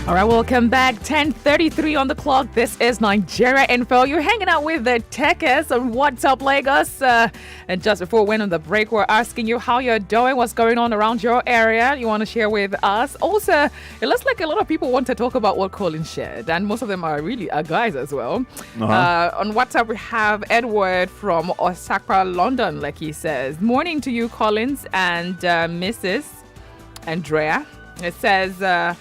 All right, welcome back. 10:33 on the clock. This is Nigeria Info. You're hanging out with the Tekes on Whaatsup, Lagos. And just before we went on the break, we're asking you how you're doing, what's going on around your area. You want to share with us. Also, it looks like a lot of people want to talk about what Colin shared, and most of them are really guys as well. On WhatsApp, we have Edward from Osaka, London, like he says. Morning to you, Collins and Mrs. Andrea. It says...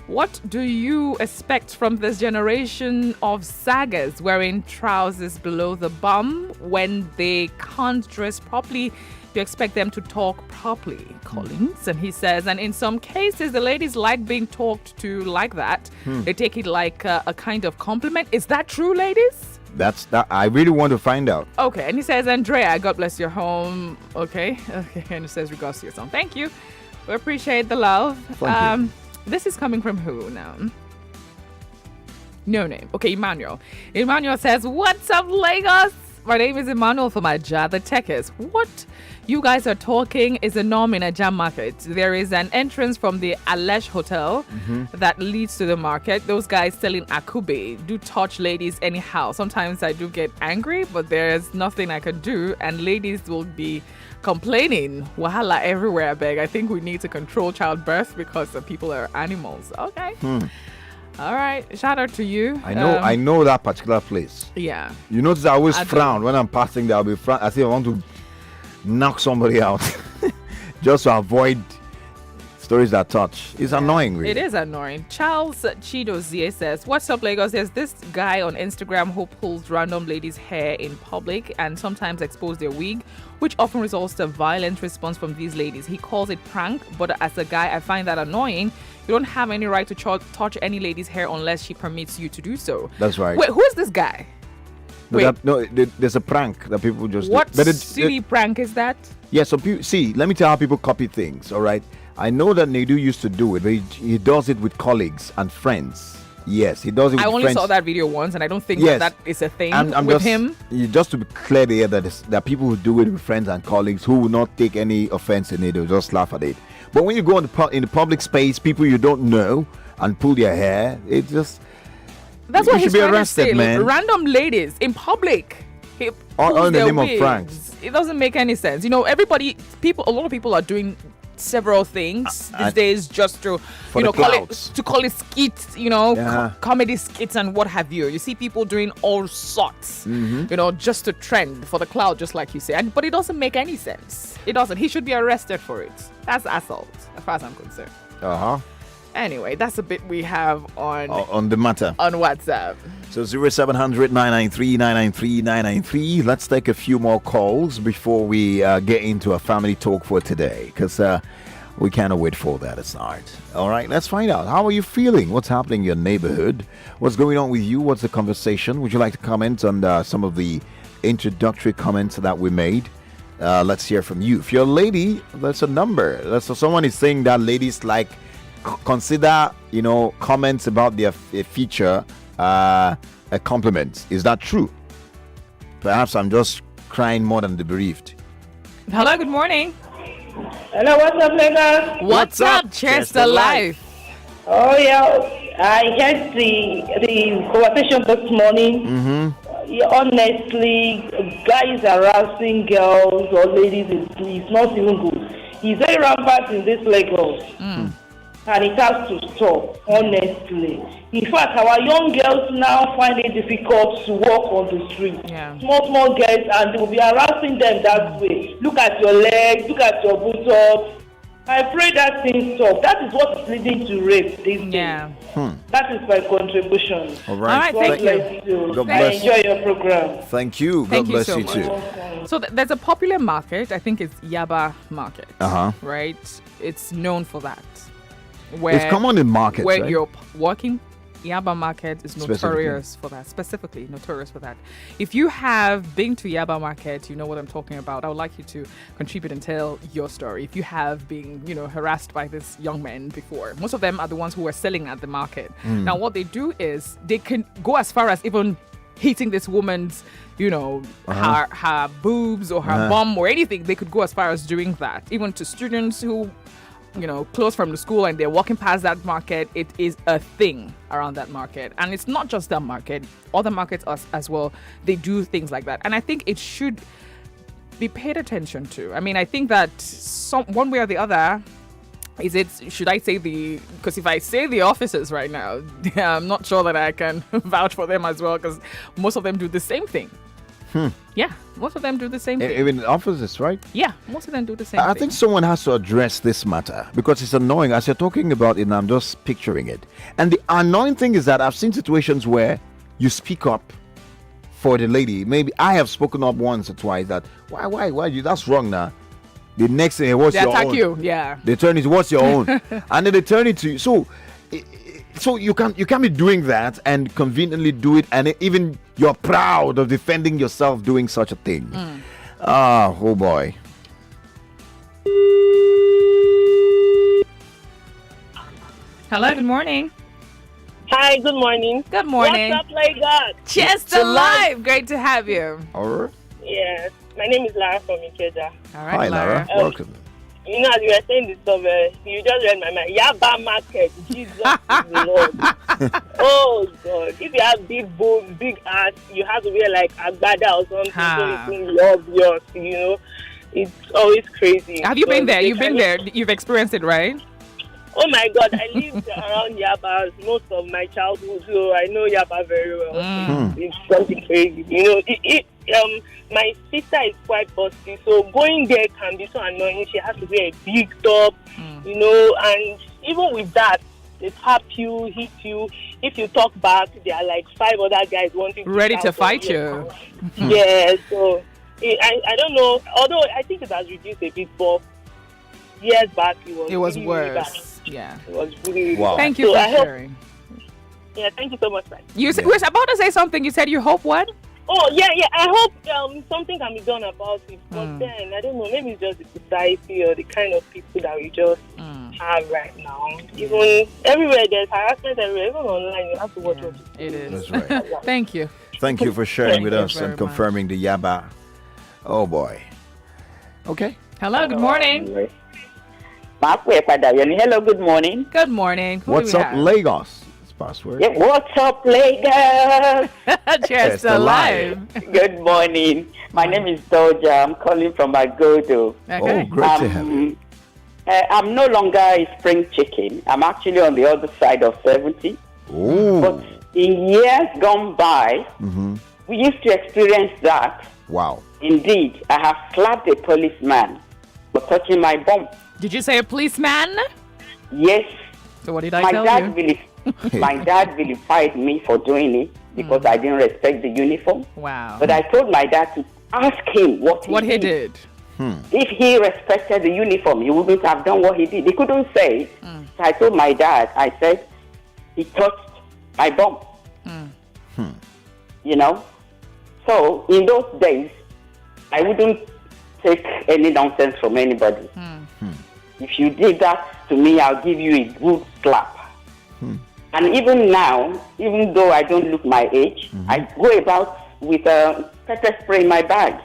what do you expect from this generation of saggers wearing trousers below the bum when they can't dress properly? You expect them to talk properly, Collins. And he says, and in some cases, the ladies like being talked to like that. They take it like a kind of compliment. Is that true, ladies? That's that. I really want to find out. Okay. And he says, Andrea, God bless your home. Okay. And he says, regards to your son. Thank you. We appreciate the love. Thank you. This is coming from who now? No name. Okay, Emmanuel. Emmanuel says, what's up, Lagos? My name is Emmanuel from Aja, the Tekes. What you guys are talking is a norm in Aja market. There is an entrance from the Alesh Hotel that leads to the market. Those guys selling akube do touch ladies anyhow. Sometimes I do get angry, but there's nothing I can do. And ladies will be complaining. Wahala everywhere, I beg. I think we need to control childbirth because the people are animals. Okay. All right. Shout out to you. I know that particular place. Yeah. You notice I always frown when I'm passing there. I'll be frown. I say I want to knock somebody out just to avoid stories that touch. It's annoying, really. It is annoying. Charles Chidozie says, what's up, Lagos? There's this guy on Instagram who pulls random ladies' hair in public and sometimes expose their wig, which often results to a violent response from these ladies. He calls it prank, but as a guy, I find that annoying. You don't have any right to touch any lady's hair unless she permits you to do so. That's right. Wait, who is this guy? There's a prank that people just what do. silly prank is that? Yeah, so let me tell you how people copy things, all right? I know that Nedu used to do it, but he does it with colleagues and friends. Yes, he does it with friends. I only saw that video once, and I don't think that is a thing with him. Just to be clear there, there are people who do it with friends and colleagues who will not take any offense in it. They'll just laugh at it. But when you go in the public space, people you don't know, and pull their hair, it just... That's what he should be arrested, man. Random ladies in public. All in the name of pranks. It doesn't make any sense. You know, a lot of people are doing several things these days just to call it skits, comedy skits and what have you. You see people doing all sorts, just to trend for the cloud, just like you say. But it doesn't make any sense. It doesn't. He should be arrested for it. That's assault, as far as I'm concerned. Anyway, that's a bit we have on the matter on WhatsApp. So 0700 993 993 993. Let's take a few more calls before we get into a family talk for today, because we cannot wait for that. It's not. All right, let's find out. How are you feeling? What's happening in your neighborhood? What's going on with you? What's the conversation? Would you like to comment on some of the introductory comments that we made? Let's hear from you. If you're a lady, that's a number. So someone is saying that ladies consider comments about their feature a compliment. Is that true? Perhaps I'm just crying more than the bereaved. Hello, good morning. Hello, what's up, Lagos? What's up? Cheers to life. Oh yeah, I heard the conversation this morning. Yeah, honestly, guys harassing girls or ladies is not even good. He's very rampant in this Lagos. And it has to stop, honestly. In fact, our young girls now find it difficult to walk on the street. Yeah. Small girls, and they will be harassing them that way. Look at your legs, look at your buttocks. I pray that thing stop. That is what is leading to rape these days. That is my contribution. All right. Thank you. God bless. I enjoy your program. Thank you. God bless you too. So there's a popular market. I think it's Yaba Market. Right? It's known for that. It's common in markets, where right? you're working. Yaba Market is notorious for that. Specifically notorious for that. If you have been to Yaba Market, you know what I'm talking about. I would like you to contribute and tell your story. If you have been, harassed by this young men before, most of them are the ones who are selling at the market. Now, what they do is they can go as far as even hitting this woman's, her boobs or her bum or anything. They could go as far as doing that, even to students who clothes from the school and they're walking past that market, it is a thing around that market. And it's not just that market, other markets as well, they do things like that. And I think it should be paid attention to. I mean, I think that one way or the other, should I say because if I say the officers right now, I'm not sure that I can vouch for them as well, because most of them do the same thing. Yeah, most of them do the same thing. Even officers, right? Yeah, most of them do the same thing. I think someone has to address this matter because it's annoying. As you're talking about it, and I'm just picturing it. And the annoying thing is that I've seen situations where you speak up for the lady. Maybe I have spoken up once or twice that, why, that's wrong now. The next thing, what's your own? They attack you, yeah. They turn it, what's your own? And then they turn it to you. So you can't be doing that and conveniently do it, and even you're proud of defending yourself doing such a thing. Oh boy. Hello, good morning. Hi, good morning. Good morning. What's up, Lagos? Just alive. Great to have you. All right. Yes, my name is Lara from Ikeja. All right, Hi, Lara. Welcome. You know, as you were saying this stuff, you just read my mind. Yaba market, Jesus is the Lord. Oh God! If you have big boobs, big ass, you have to wear like agbada or something so it's obvious. You know, it's always crazy. Have you been there? You've been there. You've experienced it, right? Oh my God! I lived around Yaba most of my childhood, so I know Yaba very well. It's something crazy. You know, my sister is quite busty, so going there can be so annoying. She has to wear a big top, you know, and even with that, they tap you, hit you. If you talk back, there are like 5 other guys wanting to fight you. Yeah, so I don't know. Although I think it has reduced a bit, but years back it was really, worse. Really bad. Yeah, it was really wow. Bad. Thank you for sharing. Yeah, thank you so much, man. You were about to say something. You said you hope what? Oh, yeah. I hope something can be done about it. But then, I don't know, maybe it's just the society or the kind of people that we just have right now. Even everywhere, there's harassment everywhere. Even online, you have to watch what you do. It is. That's right. Thank you. Thank you for sharing with us and very confirming the Yaba. Oh, boy. Okay. Hello, good morning. Hello, good morning. Good morning. What's up, Lagos? Password. Yeah, what's up, Lagos? Just alive. Good morning. My name is Doja. I'm calling from Agodo. Okay. Oh, great to have you. I'm no longer a spring chicken. I'm actually on the other side of 70. Ooh. But in years gone by, we used to experience that. Wow. Indeed, I have slapped a policeman for touching my bum. Did you say a policeman? Yes. So what did I tell you? My dad vilified me for doing it because I didn't respect the uniform. Wow. But I told my dad to ask him what he did. If he respected the uniform, he wouldn't have done what he did. He couldn't say it. So I told my dad, I said, he touched my bum. You know? So in those days, I wouldn't take any nonsense from anybody. If you did that to me, I'll give you a good slap. And even now, even though I don't look my age, I go about with a pepper spray in my bag.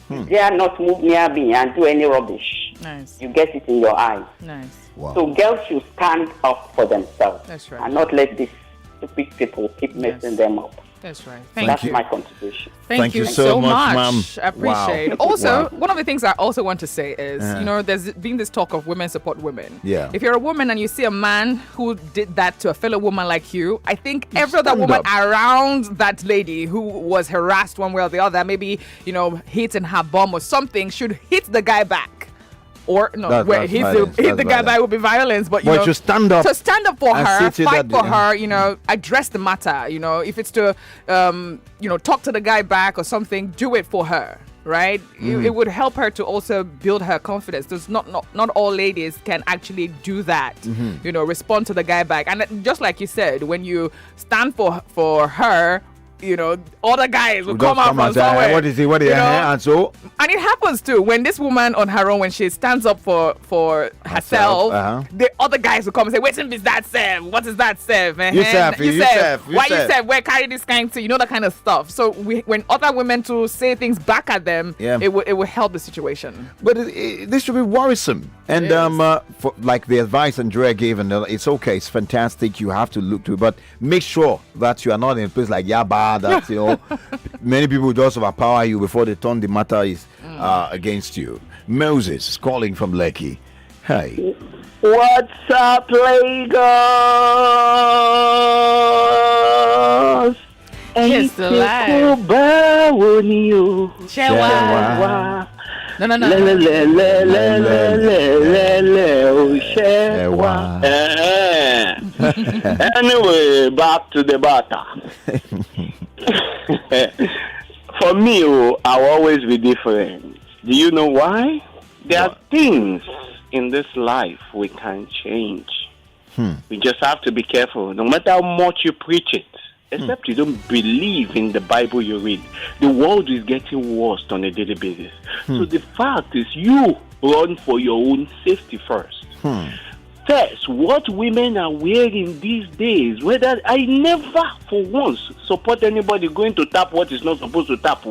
You dare not move near me and do any rubbish. Nice. You get it in your eyes. Nice. Wow. So girls should stand up for themselves. That's right. And not let these stupid people keep messing them up. That's right. That's my contribution. Thank you so much, ma'am. I appreciate it. Wow. Also, Wow. one of the things I also want to say is, there's been this talk of women support women. Yeah. If you're a woman and you see a man who did that to a fellow woman like you, I think every other stand woman up. around that lady who was harassed one way or the other, maybe, hitting her bum or something, should hit the guy back. Or no, That's where hit violence. the That's guy by would be violence, but to stand up. to stand up for and her, see to fight that- for her, address the matter. If it's to, talk to the guy back or something, do it for her, right? It would help her to also build her confidence. There's not all ladies can actually do that. Respond to the guy back, and just like you said, when you stand for her, other guys will We come just out from and say, somewhere. what is it? What is you it? know? And so And it happens too when this woman on her own, when she stands up for herself, uh-huh. the other guys will come and say, "Wait, is that Seth? What is that Seth? You Seth, Why you Seth? Where carry this kind to that kind of stuff?" So when other women to say things back at them, it will help the situation. But this should be worrisome. And for like the advice Andrea gave, and it's okay, it's fantastic. You have to look to it, but make sure that you are not in a place like Yaba that many people just overpower you before they turn the matter is against you. Moses is calling from Lekki. Hey. What's up, Lagos? Kiss the light. Shewa. No. Anyway, back to the matter. For me, I'll always be different. Do you know why? There are things in this life we can't change. We just have to be careful. No matter how much you preach it, except you don't believe in the Bible you read, the world is getting worse on a daily basis. So the fact is, you run for your own safety first. First, what women are wearing these days, whether I never for once support anybody going to tap what is not supposed to tap,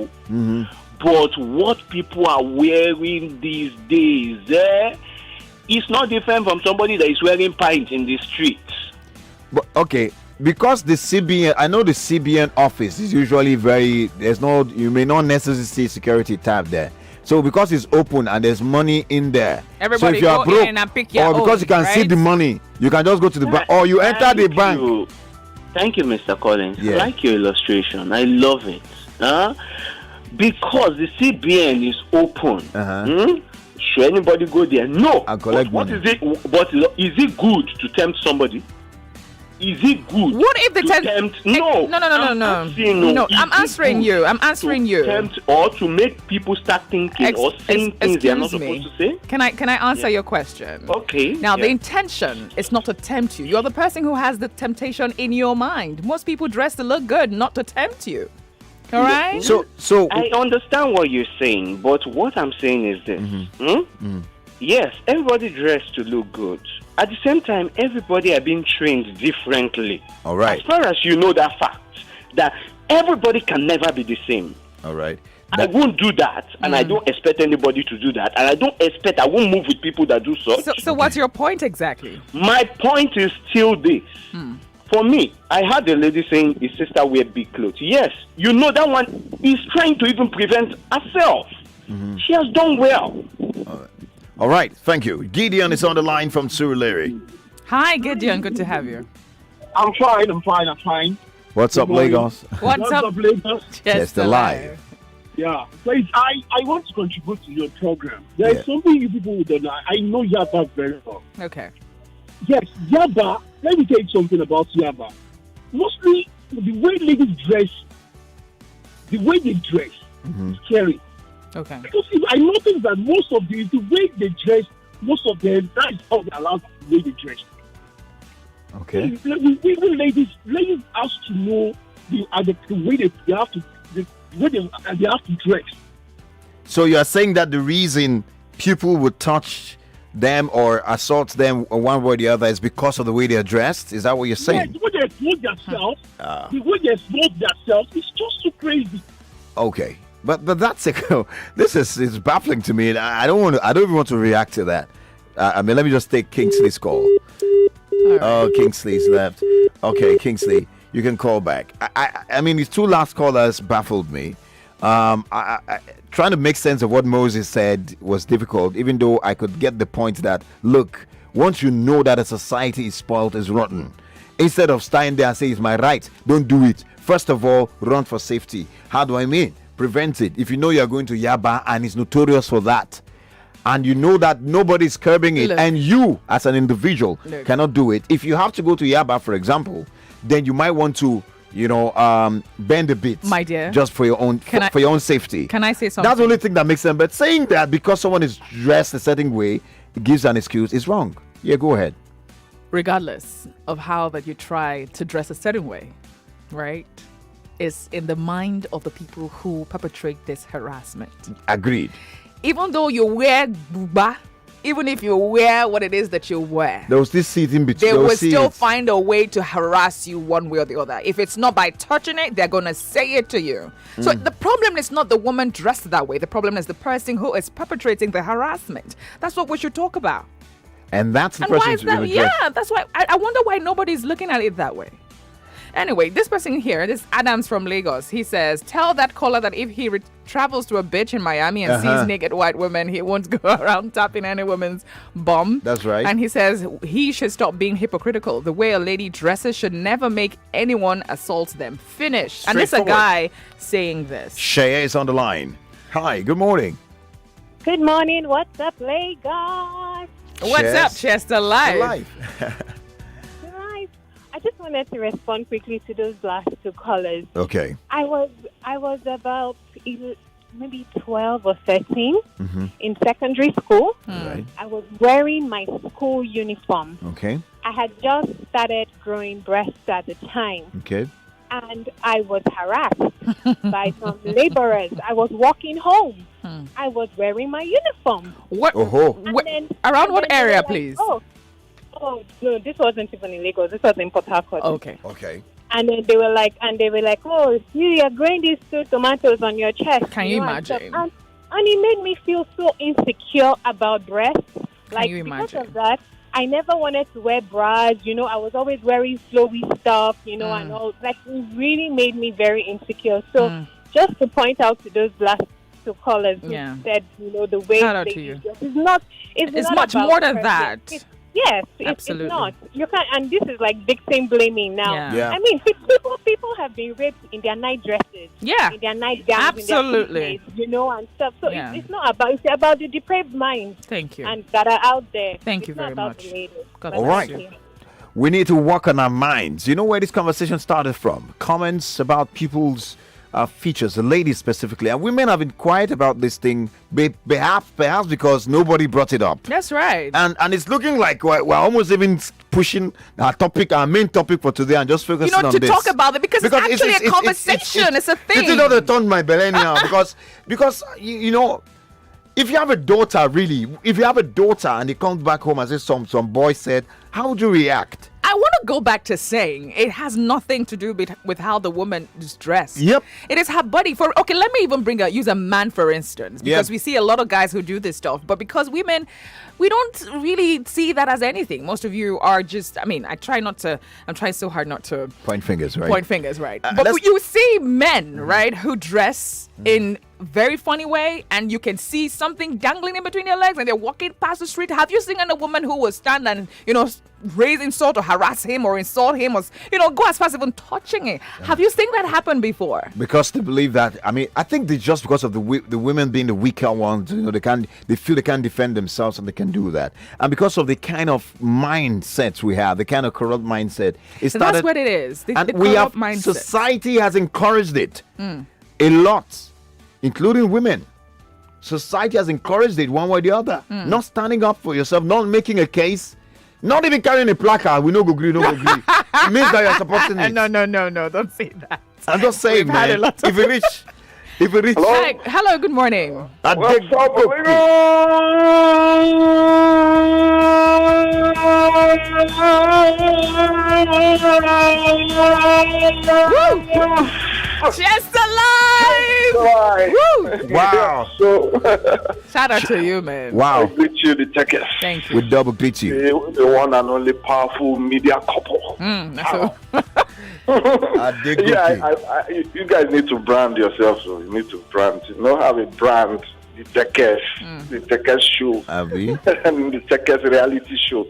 but what people are wearing these days, it's not different from somebody that is wearing pint in the streets. But okay, because the CBN, I know the CBN office is usually you may not necessarily see security tab there. So because it's open and there's money in there, everybody so if you are go broke, in and pick your or because you can see the money, you can just go to the bank, or you enter the bank. Thank you, Mr. Collins. Yeah. I like your illustration. I love it. Because the CBN is open. Should anybody go there? No. And collect what money. is it? But is it good to tempt somebody? Is it good? What if they tempt? No. No. I'm answering you. Tempt or to make people start thinking or saying things they are not supposed to say. Can I answer your question? Okay. Now the intention is not to tempt you. You're the person who has the temptation in your mind. Most people dress to look good, not to tempt you. All right. So I understand what you're saying, but what I'm saying is this. Yes, everybody dressed to look good. At the same time, everybody are being trained differently. All right. As far as you know that fact, that everybody can never be the same. all right. I won't do that, and I don't expect anybody to do that, and I won't move with people that do such. So what's your point exactly? My point is still this. For me, I had a lady saying his sister wear big clothes. Yes, you know that one is trying to even prevent herself. She has done well. All right, thank you. Gideon is on the line from Surulere. Hi, Gideon. Good to have you. I'm fine. What's up, morning. Lagos? What's up? Lagos? Yes, the live. Yeah, please, I want to contribute to your program. There is something you people don't know. I know Yaba very well. Okay. Yes, Yaba, let me tell you something about Yaba. Mostly, the way ladies dress, the way they dress is scary. Okay. Because I noticed that most of the way they dress, most of them, that is how they allow the way they dress. Okay. Even ladies have to know the way they have to dress. So you are saying that the reason people would touch them or assault them one way or the other is because of the way they are dressed? Is that what you're saying? Yeah, the way they expose themselves, is just so crazy. Okay. But that's this is baffling to me. I don't even want to react to that. Let me just take Kingsley's call. Right. Oh, Kingsley's left. Okay, Kingsley, you can call back. I mean, these two last callers baffled me. Trying to make sense of what Moses said was difficult, even though I could get the point that, look, once you know that a society is spoiled, is rotten, instead of standing there and say, it's my right, don't do it. First of all, run for safety. How do I mean? Prevent it. If you know you're going to Yaba and it's notorious for that, and you know that nobody's curbing it, and you as an individual cannot do it, if you have to go to Yaba, for example, then you might want to bend a bit, my dear, just for your own for your own safety. Can I say something? That's the only thing that makes sense. But saying that because someone is dressed a certain way, it gives an excuse, is wrong. Yeah, go ahead. Regardless of how that you try to dress a certain way, right? is in the mind of the people who perpetrate this harassment. Agreed. Even though you wear buba, even if you wear what it is that you wear, There was this seat in between. they will still find a way to harass you one way or the other. If it's not by touching it, they're going to say it to you. So the problem is not the woman dressed that way. The problem is the person who is perpetrating the harassment. That's what we should talk about. And that's the And why person is to be that? addressed. Yeah, that's why I wonder why nobody's looking at it that way. Anyway, this person here, this Adams from Lagos, he says, tell that caller that if he travels to a beach in Miami and sees naked white women, he won't go around tapping any woman's bum. That's right. And he says he should stop being hypocritical. The way a lady dresses should never make anyone assault them. Finish. And it's a Straightforward. guy saying this. Shea is on the line. Hi, good morning. Good morning. What's up, Lagos? What's up, Chester Live? Guys, I just wanted to respond quickly to those last two callers. Okay. I was about maybe 12 or 13 in secondary school. Right. I was wearing my school uniform. Okay. I had just started growing breasts at the time, Okay. and I was harassed by some laborers. I was walking home. I was wearing my uniform. What? Oh. And Around and what then they area, were like, please? Oh, no, this wasn't even in Lagos. This was in Port Harcourt. Okay. Okay. And then they were like, oh, you're growing these two tomatoes on your chest. Can you know, and stuff. imagine? And it made me feel so insecure about breasts. Like, you because imagine? of that, I never wanted to wear bras. You know, I was always wearing flowy stuff, you know, and all. Like, it really made me very insecure. So just to point out to those last two callers who said, you know, the way Shout out they to you. dress is not. It's not much about more than person. that. Yes, Absolutely. it's not. You can't, and this is like victim blaming now. Yeah. I mean, people have been raped in their night dresses, Yeah. in their nightgowns, Absolutely. in their PJs, you know, and stuff. So Yeah. it's not about. It's about the depraved minds Thank you. and that are out there. Thank It's you not very about much. the ladies. God But All bless right. thank you. you. We need to work on our minds. You know where this conversation started from? Comments about people's features, the ladies specifically. And women have been quiet about this thing, perhaps because nobody brought it up. That's right. And it's looking like we're almost even pushing our main topic for today, and just focusing on to this. talk about it because it's actually a conversation. It's a thing. This is not a turn my belly now because you know, if you have a daughter and he comes back home and says some boy said, how would you react? I want to go back to saying it has nothing to do with how the woman is dressed. Yep. It is her body. Okay, let me even use a man for instance, because we see a lot of guys who do this stuff, but because women, we don't really see that as anything. Most of you are just, I'm trying so hard not to Point fingers, right? But you see men, right, who dress in very funny way, and you can see something dangling in between their legs, and they're walking past the street. Have you seen a woman who will stand and, raise insult or harass him or insult him or, go as far as even touching it? Have you seen that happen before? Because they believe that, I think it's just because of the women being the weaker ones, they feel they can't defend themselves and they can do that. And because of the kind of mindsets we have, the kind of corrupt mindset, That's what it is. The corrupt mindset. Society has encouraged it a lot, including women. Society has encouraged it one way or the other. Not standing up for yourself, not making a case, not even carrying a placard. We no go agree, no go agree. It means that you're supporting it. No, don't say that. I'm just saying, We've had man. a lot of- If you reach, Hello, good morning. I What's dig- up, Just alive! Woo! Wow. So, Shout out to you, man. I Wow. greet you, the Teke, Thank you. We double greet you. the one and only powerful media couple. I dig you. You guys need to brand yourselves. So you need to brand. Have a brand. The Tekes show, Abi, and the Tekes reality show.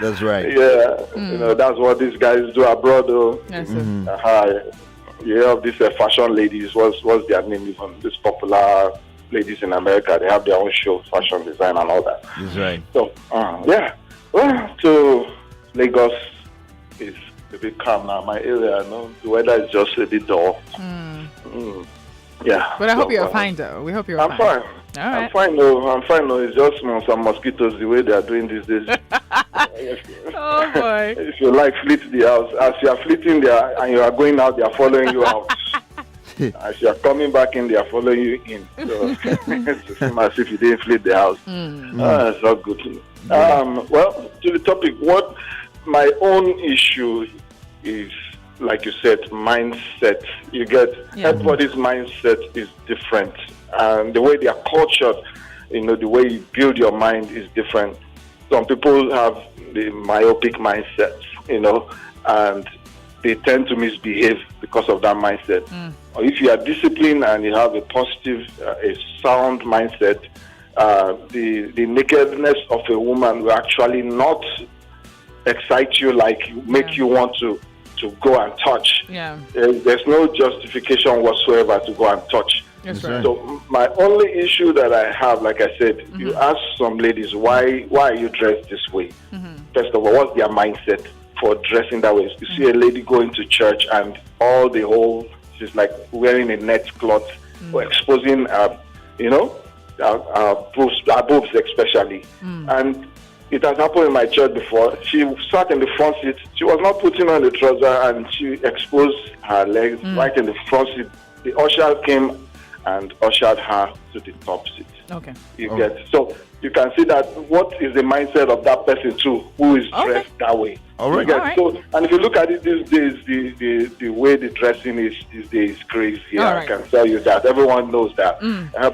that's right. Yeah, that's what these guys do abroad, though. Yes, sir. Of these fashion ladies. What's their name? Even these popular ladies in America, they have their own show, fashion design and all that. That's right. So, well, to Lagos is a bit calm now. My area, the weather is just a bit dull. Yeah. But I hope you're fine, though. We hope you're I'm fine. All right. I'm fine, though. It's just some mosquitoes the way they are doing these days. Oh boy. If you like, fleet the house. As you are fleeting there and you are going out, they are following you out. As you are coming back in, they are following you in. So it's as if you didn't fleet the house. It's not good. Well, to the topic, what my own issue is, like you said, mindset. You get everybody's mindset is different, and the way they are cultured, the way you build your mind is different. Some people have the myopic mindset, and they tend to misbehave because of that mindset. Or if you are disciplined and you have a positive, a sound mindset, the nakedness of a woman will actually not excite you, make you want to go and touch. Yeah. There's no justification whatsoever to go and touch. That's right. So my only issue that I have, like I said, you ask some ladies, why are you dressed this way? First of all, what's their mindset for dressing that way? You see a lady going to church and she's like wearing a net cloth or exposing, our boobs especially. And it has happened in my church before. She sat in the front seat. She was not putting on the trouser, and she exposed her legs right in the front seat. The usher came and ushered her to the top seat. Okay. So you can see that what is the mindset of that person too, who is dressed that way. All right. So, and if you look at it these days, the way the dressing is these days crazy. I can tell you that. Everyone knows that.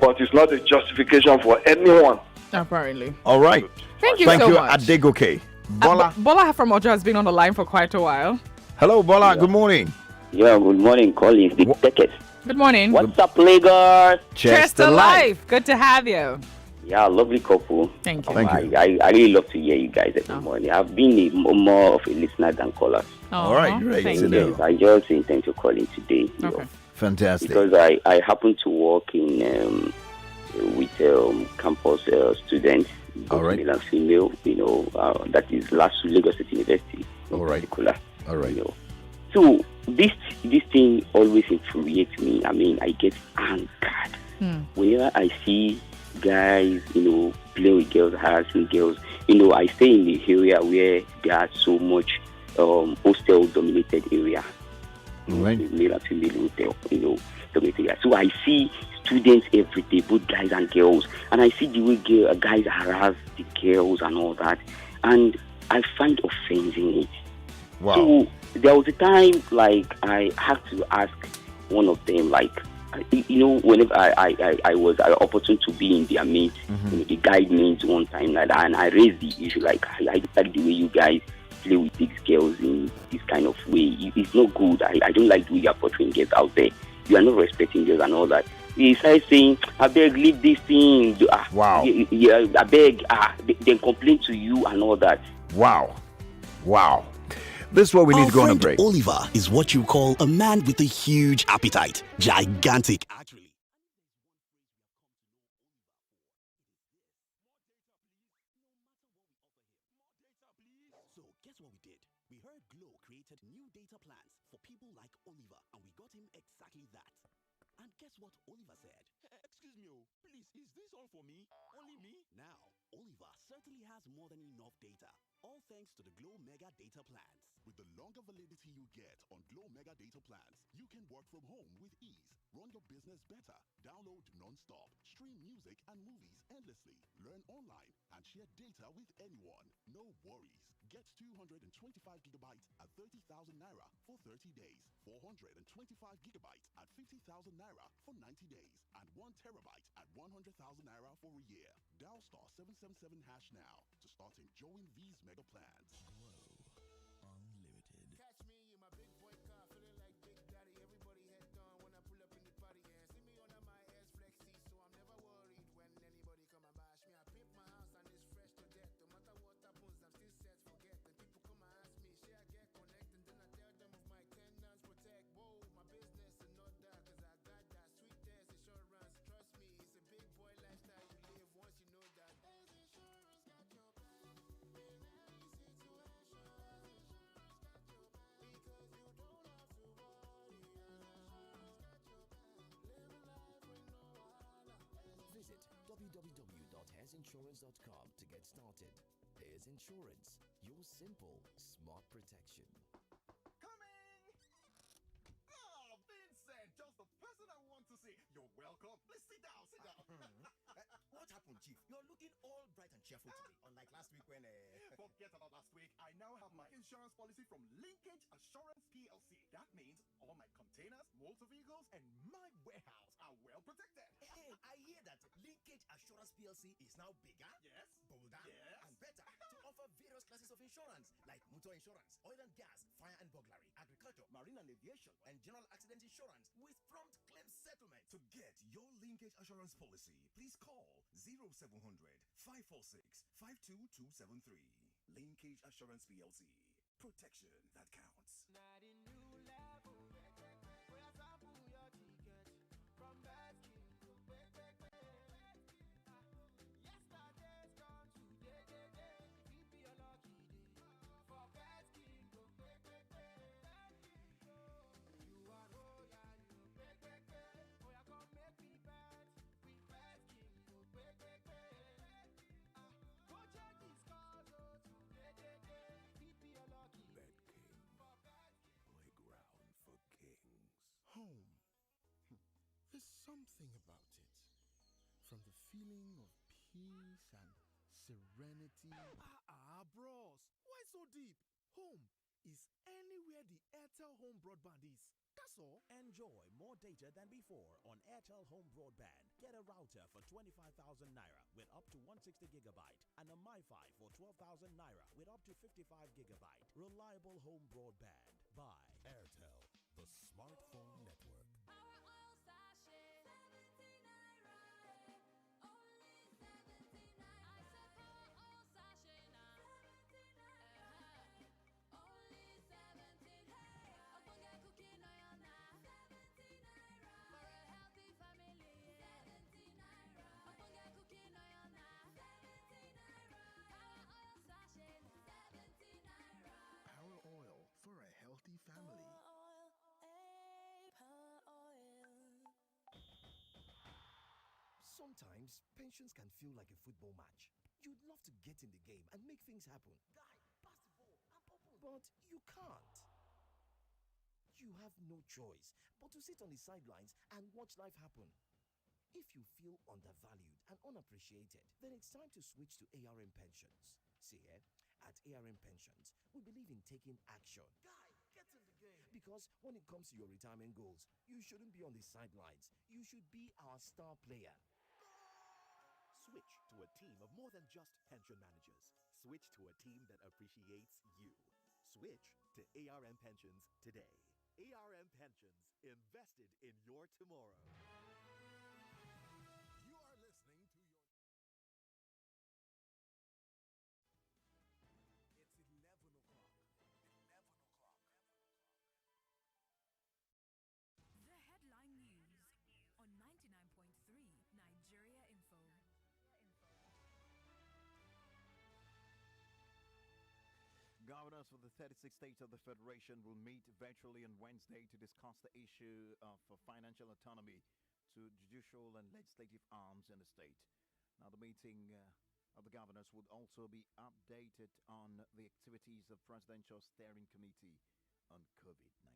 But it's not a justification for anyone. Apparently. All right. Thank you so much. Adegoke. Bola. Bola from Ojo has been on the line for quite a while. Hello, Bola. Good morning. Yeah, good morning, Collins. The Teke. Good morning. What's up, Lagos? Cheers to life. Good to have you. Yeah, lovely couple. Thank you. Thank you. I really love to hear you guys every morning. I've been more of a listener than caller. All right, great. Thank to you. know. I just intend to call in today. Okay. Fantastic. Because I happen to work in with campus students, both male and female. That is Lagos State University. All right. Particular. All right. So this thing always infuriates me. I mean, I get angered whenever I see guys, playing with girls, harassing girls. I stay in the area where there are so much hostel-dominated area. Right. Male and female hotel, dominated area. So I see students every day, both guys and girls, and I see the way guys harass the girls and all that, and I find offense in it. Wow. So there was a time I had to ask one of them, whenever I was opportune to be in their meet, the guide meet one time like that, and I raised the issue I don't like the way you guys play with these girls in this kind of way. It's not good. I don't like the way you're portraying girls out there. You are not respecting girls and all that. He started saying, I beg, leave this thing. Wow. Yeah, I beg, they complain to you and all that. Wow. This is what we need to go on a break. Oliver is what you call a man with a huge appetite. Gigantic, actually. So, guess what we did? We heard Glow created new data plans for people like Oliver, and we got him exactly that. And guess what Oliver said? Excuse me, please, is this all for me? Only me? Now, Oliver certainly has more than enough data, all thanks to the Glow Mega Data Plans. With the longer validity you get on Glow Mega Data Plans, you can work from home with ease, run your business better, download non-stop, stream music and movies endlessly, learn online, and share data with anyone. No worries. Get 225 gigabytes at 30,000 naira for 30 days, 425 gigabytes at 50,000 naira for 90 days, and 1 terabyte at 100,000 naira for a year. Dial star 777 hash now to start enjoying these mega plans. Glow Unlimited. Catch me in my big boy car, feeling like Big Daddy. Everybody head down when I pull up in the party. And see me under my ass flexi, so I'm never worried when anybody come and bash me. I paint my house and it's fresh to death. No matter what happens, I'm still set forget. And people come and ask me, should I get connect? And then I tell them of my tenants protect. Whoa, my business is not that, cause I got that sweetness insurance. Trust me, it's a big boy lifestyle you live once you know that. There's insurance, got your back in any situation. Visit www.haisinsurance.com to get started. Hairs Insurance, your simple, smart protection. Coming! Oh, Vincent, just the person I want to see. You're welcome. Please sit down, sit down. What happened, Chief? You're looking all bright and cheerful today, unlike last week when... Forget about last week. I now have my insurance policy from Linkage Assurance PLC. That means all my containers, motor vehicles, and my warehouse are well protected. Hey, I hear that Linkage Assurance PLC is now bigger, yes, bolder, yes, and better to offer various classes of insurance like motor insurance, oil and gas, fire and burglary, agriculture, marine and aviation, and general accident insurance with prompt claim settlement. To get your Linkage Assurance policy, please call 0700 546 52273. Linkage Assurance PLC. Protection that counts. Not a new level. Whaatsup your ticket from Baskin to yesterday's gone today. It be a lucky day for Baskin to you are royal, you oh, you come make me bet with Baskin to go check these cars today. It be a lucky day. Playground for kings. Home. There's something about it. From the feeling of peace and serenity. Bros. Why so deep? Home is anywhere the Airtel home broadband is. That's all. Enjoy more data than before on Airtel Home Broadband. Get a router for 25,000 naira with up to 160 gigabyte and a MiFi for 12,000 naira with up to 55 gigabyte. Reliable home broadband by Airtel, the smartphone network. Our oil sachet, 70 naira, only 70 naira. I said our oil sachet now, 70 naira, only 70 naira. Ogbonge cooking oil now, 70 naira. For a healthy family, 70 naira. Ogbonge cooking oil now, 70 naira. Our oil sachet, 70 naira. Power oil for a healthy family. Sometimes pensions can feel like a football match. You'd love to get in the game and make things happen. Guy, pass the ball. I'm open. But you can't. You have no choice but to sit on the sidelines and watch life happen. If you feel undervalued and unappreciated, then it's time to switch to ARM Pensions. See here, at ARM Pensions, we believe in taking action. Guy, get in the game. Because when it comes to your retirement goals, you shouldn't be on the sidelines. You should be our star player. Switch to a team of more than just pension managers. Switch to a team that appreciates you. Switch to ARM Pensions today. ARM Pensions, invested in your tomorrow. You are listening to your... It's 11 o'clock. 11 o'clock. The headline news on 99.3 Nigeria Info. Governors for the 36 states of the Federation will meet virtually on Wednesday to discuss the issue of financial autonomy to judicial and legislative arms in the state. Now, the meeting of the governors would also be updated on the activities of Presidential Steering Committee on COVID-19.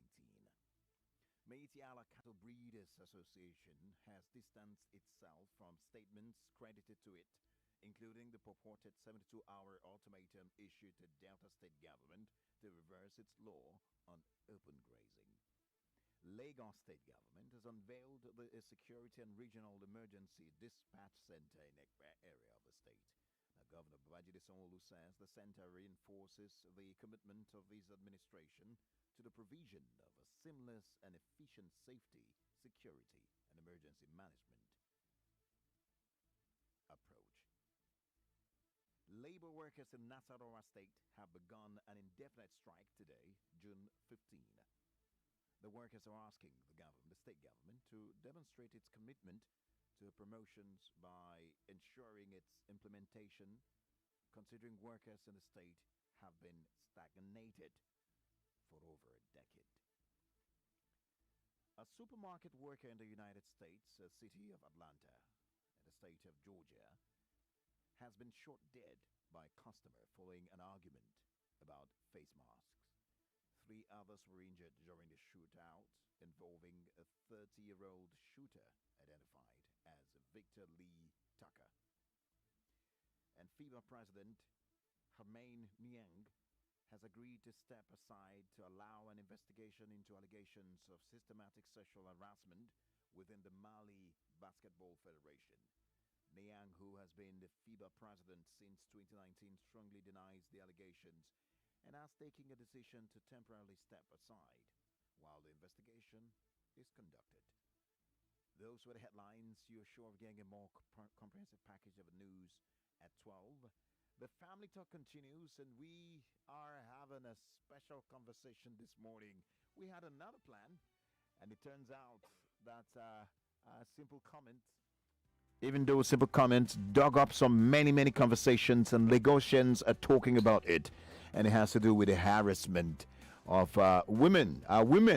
Meitiala Cattle Breeders Association has distanced itself from statements credited to it, including the purported 72-hour ultimatum issued to Delta State government to reverse its law on open grazing. Lagos State government has unveiled the Security and Regional Emergency Dispatch Center in Ekpe area of the state. Now, Governor Babajide Sanwo-Olu says the center reinforces the commitment of his administration to the provision of a seamless and efficient safety, security, and emergency management approach. Labor workers in Nasarawa State have begun an indefinite strike today, June 15. The workers are asking the state government, to demonstrate its commitment to promotions by ensuring its implementation, considering workers in the state have been stagnated for over a decade. A supermarket worker in the United States, a city of Atlanta, in the state of Georgia, has been shot dead by a customer following an argument about face masks. 3 others were injured during the shootout involving a 30-year-old shooter identified as Victor Lee Tucker. And FIBA President Hermaine Niang has agreed to step aside to allow an investigation into allegations of systematic sexual harassment within the Mali Basketball Federation. Niang, who has been the FIBA president since 2019, strongly denies the allegations and has taken a decision to temporarily step aside while the investigation is conducted. Those were the headlines. You're sure of getting a more comprehensive package of news at 12. The Family Talk continues, and we are having a special conversation this morning. We had another plan, and it turns out that a simple comment, even though simple comments dug up some many conversations, and Lagosians are talking about it, and it has to do with the harassment of women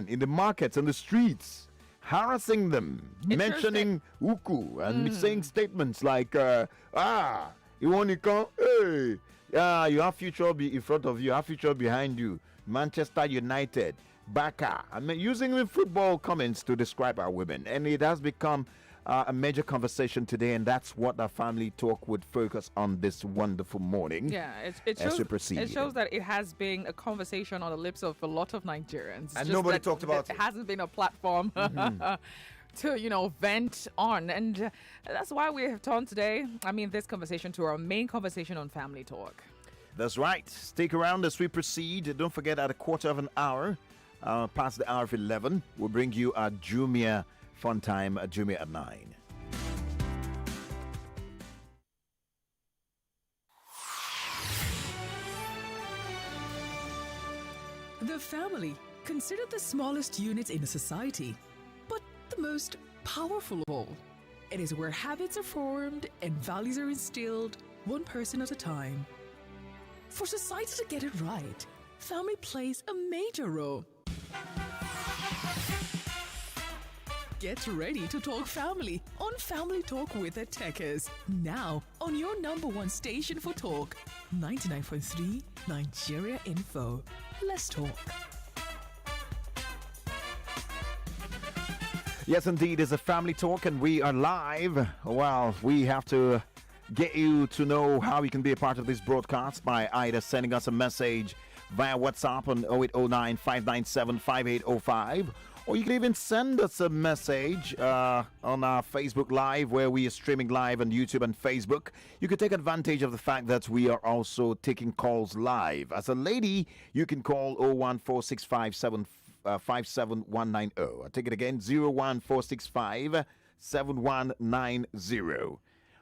in the markets and the streets, harassing them, mentioning uku, and saying statements like, you want to come? Hey, you have future in front of you, you have future behind you. Manchester United, Baka. I mean, using football comments to describe our women, and it has become a major conversation today, and that's what our Family Talk would focus on this wonderful morning. Yeah, it shows, as we proceed. It shows that it has been a conversation on the lips of a lot of Nigerians, and nobody talked about it. It hasn't been a platform. To vent on, and that's why we have turned today, this conversation, to our main conversation on Family Talk. That's right. Stick around as we proceed. Don't forget, at a quarter of an hour past the hour of 11, we'll bring you our Jumia fun time, Jumia at 9. The family, considered the smallest unit in a society, but the most powerful of all. It is where habits are formed and values are instilled, one person at a time. For society to get it right, family plays a major role. Get ready to talk family on Family Talk with the Tekes. Now on your number one station for talk, 99.3 Nigeria Info. Let's talk. Yes, indeed, it's a Family Talk, and we are live. Well, we have to get you to know how you can be a part of this broadcast by either sending us a message via WhatsApp on 0809 597 5805, or you can even send us a message on our Facebook Live, where we are streaming live on YouTube and Facebook. You can take advantage of the fact that we are also taking calls live. As a lady, you can call 01465 57190. I'll take it again, 01465 7190.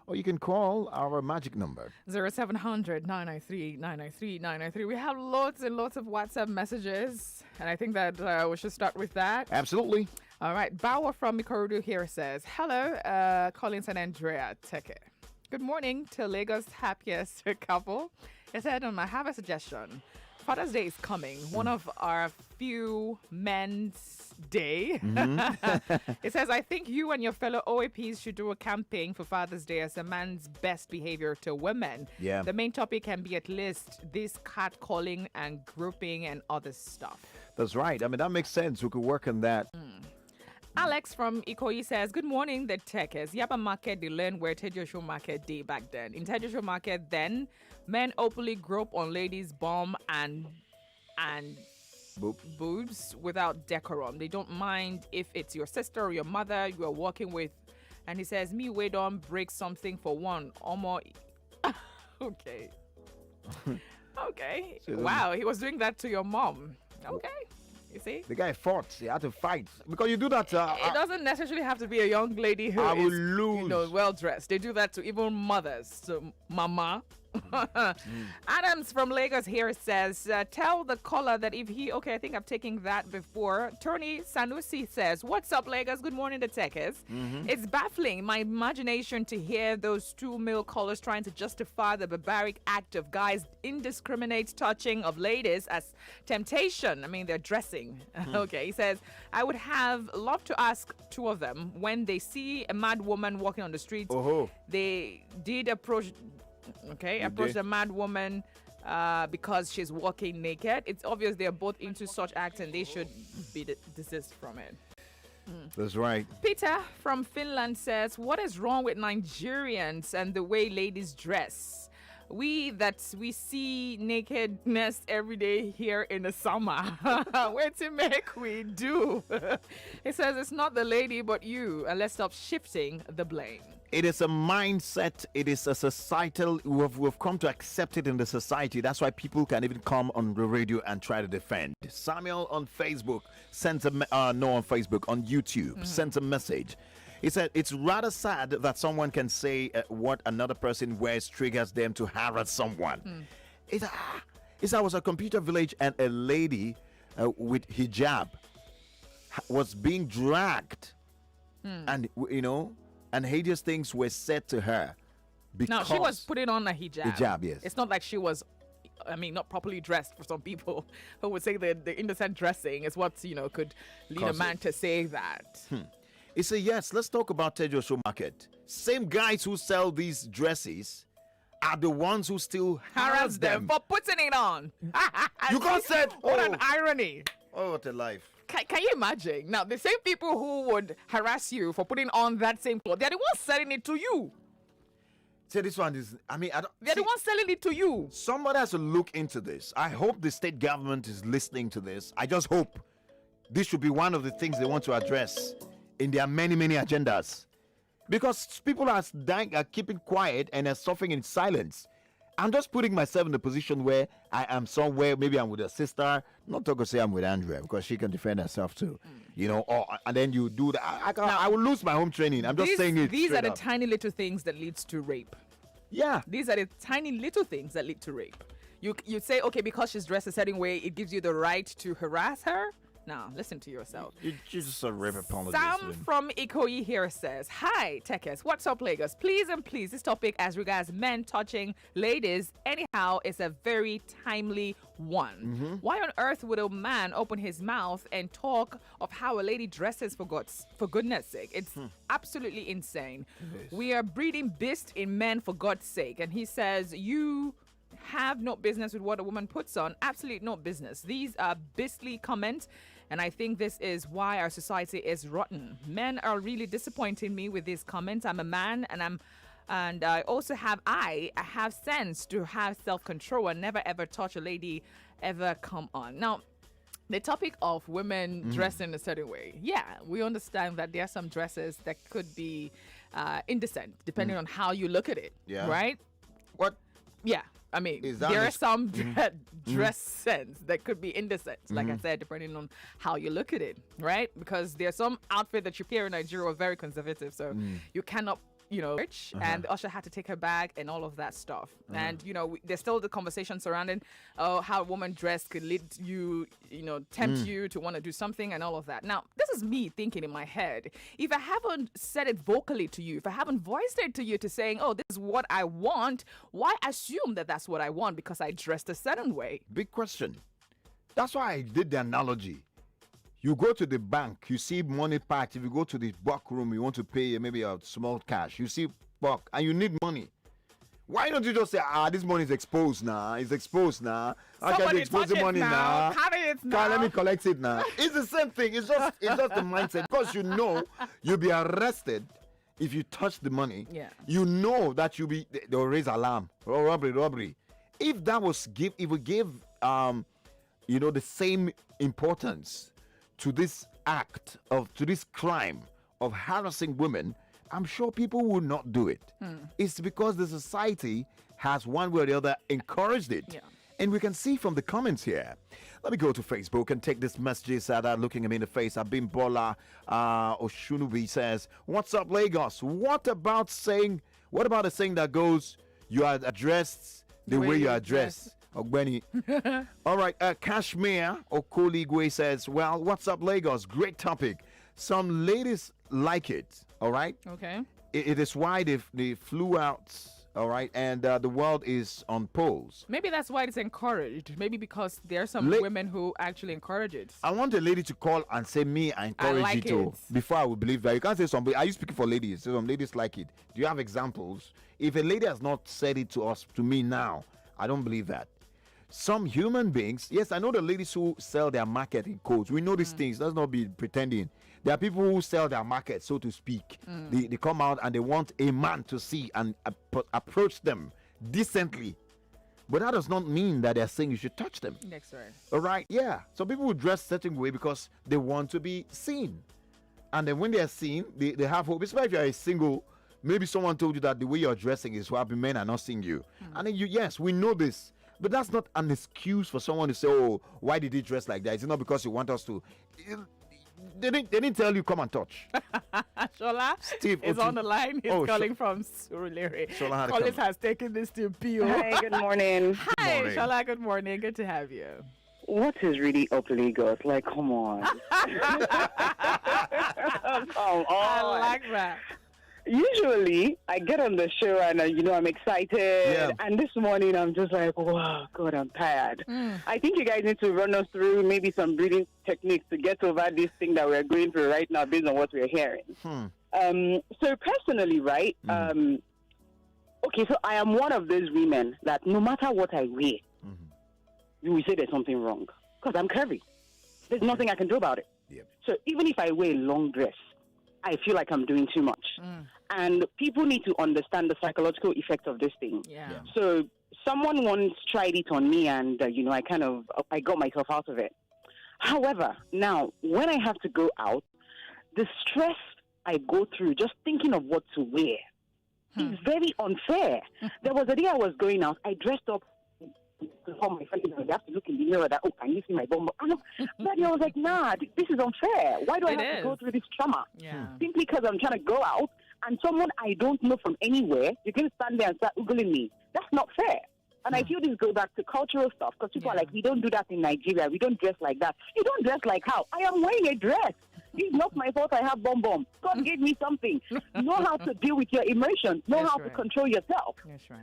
Or you can call our magic number, 0700 993 993 993. We have lots and lots of WhatsApp messages, and I think that we should start with that. Absolutely. All right. Bauer from Ikorodu here says, hello, Collins and Andrea, Teke. Good morning to Lagos' happiest couple. He said, I have a suggestion. Father's Day is coming, one of our few men's day. It says, I think you and your fellow OAPs should do a campaign for Father's Day as a man's best behavior to women. Yeah. The main topic can be at least this catcalling and grouping and other stuff. That's right. That makes sense. We could work on that. Alex from Ikoyi says, good morning, the Tekes. Yaba market, they learn where Tejoshua market day back then. In Tejoshua market then, men openly grope on ladies' bum and boobs without decorum. They don't mind if it's your sister or your mother you are walking with. And he says, me we don't break something for one or more. Okay. Okay. Wow, he was doing that to your mom. Okay. You see? The guy fought. He had to fight. Because you do that. It doesn't necessarily have to be a young lady who is well dressed. They do that to even mothers. To mama. Adams from Lagos here says, tell the caller that if he, okay, I think I'm taking that before. Tony Sanusi says, what's up, Lagos? Good morning, the Tekes. It's baffling my imagination to hear those two male callers trying to justify the barbaric act of guys' indiscriminate touching of ladies as temptation. They're dressing. Okay, he says, I would have loved to ask two of them when they see a mad woman walking on the street. They did approach the mad woman because she's walking naked. It's obvious they're both into such acts and they should be desist from it. That's right. Peter from Finland says, what is wrong with Nigerians and the way ladies dress? We see nakedness every day here in the summer. Where to make we do? He says it's not the lady but you, and let's stop shifting the blame. It is a mindset. It is a societal. We've come to accept it in the society. That's why people can even come on the radio and try to defend. Samuel on Facebook sends on Facebook, on YouTube, sends a message. He said it's rather sad that someone can say what another person wears triggers them to harass someone. It's I was a computer village and a lady with hijab was being dragged, and and hideous things were said to her. Now she was putting on a hijab. Hijab, yes. It's not like she was, not properly dressed. For some people who would say that the innocent dressing is what could lead a man to say that. He said, yes, let's talk about Tejo Show Market. Same guys who sell these dresses are the ones who still harass them for putting it on. You can't say, what an irony. Oh, what a life. Can you imagine? Now, the same people who would harass you for putting on that same clothes, they're the ones selling it to you. See, this one is, they're the ones selling it to you. Somebody has to look into this. I hope the state government is listening to this. I just hope this should be one of the things they want to address in their many, many agendas. Because people are dying, are keeping quiet and are suffering in silence. I'm just putting myself in the position where I am somewhere, maybe I'm with a sister. Not to say I'm with Andrea because she can defend herself too. And then you do that. I will lose my home training. I'm just saying it. These are the tiny little things that leads to rape. Yeah. These are the tiny little things that lead to rape. You say, okay, because she's dressed a certain way, it gives you the right to harass her. Now, listen to yourself. You're just a rape apologist. Sam from Ikoyi here says, hi, Tekes. What's up, Lagos? Please, this topic as regards men touching ladies, anyhow, is a very timely one. Why on earth would a man open his mouth and talk of how a lady dresses for goodness sake? It's absolutely insane. We are breeding beasts in men for God's sake. And he says, you have no business with what a woman puts on. Absolutely no business. These are beastly comments, and I think this is why our society is rotten. Men are really disappointing me with these comments. I'm a man, and I also have I have sense to have self-control and never ever touch a lady ever come on. Now, the topic of women dressing a certain way. Yeah, we understand that there are some dresses that could be indecent depending on how you look at it. Yeah. Right? What? Yeah. There are some dress sense that could be indecent, like I said, depending on how you look at it, right? Because there's some outfit that you hear in Nigeria are very conservative, so you cannot, church, and the usher had to take her bag and all of that stuff. And, there's still the conversation surrounding how a woman dress could lead you, tempt you to want to do something and all of that. Now, this is me thinking in my head. If I haven't said it vocally to you, if I haven't voiced it to you to saying, oh, this is what I want, why assume that that's what I want because I dressed a certain way? Big question. That's why I did the analogy. You go to the bank, you see money packed. If you go to the buck room, you want to pay maybe a small cash. You see buck and you need money. Why don't you just say, this money is exposed now. It's exposed now. I can expose the money now. Carry it now. Let me collect it now. It's the same thing. It's just the mindset. Because you'll be arrested if you touch the money. Yeah. You know that they'll raise alarm. Oh, robbery. If that was if we give the same importance to this to this crime of harassing women, I'm sure people would not do it. It's because the society has one way or the other encouraged it. Yeah. And we can see from the comments here. Let me go to Facebook and take this messages that are looking at me in the face. Abimbola Oshunubi says, what's up, Lagos? What about the saying that goes, you are addressed the way you are dressed? Ogbeni. All right, Kashmir Okoligwe says, well, what's up, Lagos? Great topic. Some ladies like it, all right? Okay. It is why they flew out, all right? And the world is on poles. Maybe that's why it's encouraged. Maybe because there are some women who actually encourage it. I want a lady to call and say, I encourage like you to. it. Before I would believe that. You can't say somebody. Are you speaking for ladies? So some ladies like it. Do you have examples? If a lady has not said it to me now, I don't believe that. some human beings, yes, I know the ladies who sell their market in codes. We know these things. Let's not be pretending. There are people who sell their market, so to speak. They come out and they want a man to see and approach them decently. But that does not mean that they're saying you should touch them. That's right. All right, yeah. So people will dress a certain way because they want to be seen. And then when they are seen, they have hope. Especially if you're a single, maybe someone told you that the way you're dressing is why men are not seeing you. And then yes, we know this. But that's not an excuse for someone to say, oh, why did he dress like that? Is it not because you want us to? They didn't tell you come and touch. Shola Steve is on the line. He's calling from Surulere. Collins has taken this to Pio. Hi, good morning. Hi, Shola, good morning. Good to have you. What is really up Lagos? Like, come on. Come on. I like that. Usually, I get on the show and, I'm excited. And this morning, I'm just like, wow, God, I'm tired. I think you guys need to run us through maybe some breathing techniques to get over this thing that we're going through right now based on what we're hearing. So personally, right? Okay, so I am one of those women that no matter what I wear, you will say there's something wrong. Because I'm curvy. There's nothing I can do about it. So even if I wear a long dress, I feel like I'm doing too much. And people need to understand the psychological effect of this thing. So someone once tried it on me and, I got myself out of it. However, now, when I have to go out, the stress I go through just thinking of what to wear is very unfair. There was a day I was going out, I dressed up for my friends, they have to look in the mirror that, can you see my bum? But I was like, nah, this is unfair. Why do I have to go through this trauma? Simply because I'm trying to go out and someone I don't know from anywhere, you're going to stand there and start Googling me. That's not fair. And I feel this goes back to cultural stuff because people are like, we don't do that in Nigeria. We don't dress like that. You don't dress like how? I am wearing a dress. It's not my fault I have bum. God gave me something. Know how to deal with your emotions. Know how to control yourself.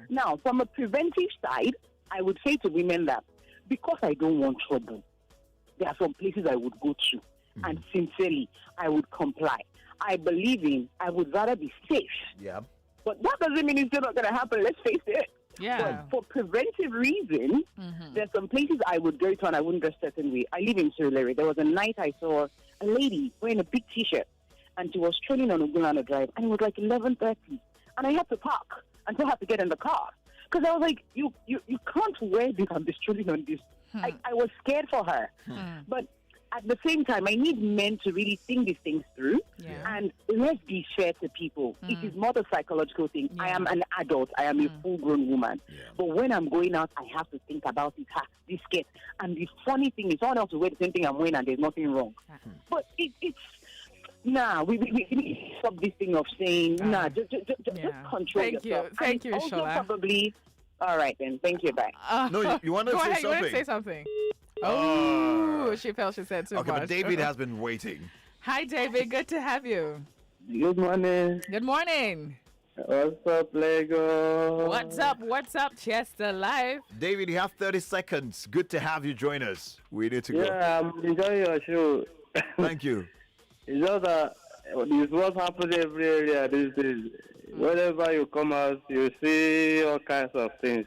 Now, from a preventive side, I would say to women that because I don't want trouble, there are some places I would go to and sincerely I would comply. I believe in, I would rather be safe. But that doesn't mean it's still not going to happen. Let's face it. But for preventive reasons, there's some places I would go to and I wouldn't dress a certain way. I live in Surulere. There was a night I saw a lady wearing a big T-shirt and she was strolling on Ugulana Drive and it was like 11:30 and I had to park and still had to get in the car. Because I was like, you can't wear this and be strolling on this. I was scared for her. But at the same time, I need men to really think these things through. And let's be fair to people. It is not a psychological thing. I am an adult. I am a full-grown woman. But when I'm going out, I have to think about it. This skirt. And the funny thing is, someone else will wear the same thing I'm wearing and there's nothing wrong. But it's... Nah, we need to stop this thing of saying, just control yourself. Thank you, also Shola. Probably... All right, then. Thank you. Bye. No, you want to say something? You want to say something? Oh, she felt she said too much. Okay, but David has been waiting. Hi, David. Good to have you. Good morning. Good morning. What's up, Lego? What's up, Chester Live? David, you have 30 seconds. Good to have you join us. We need to go. Yeah, I'm enjoying your show. Thank you. It's just that it's what happens every area these days. Wherever you come out, you see all kinds of things.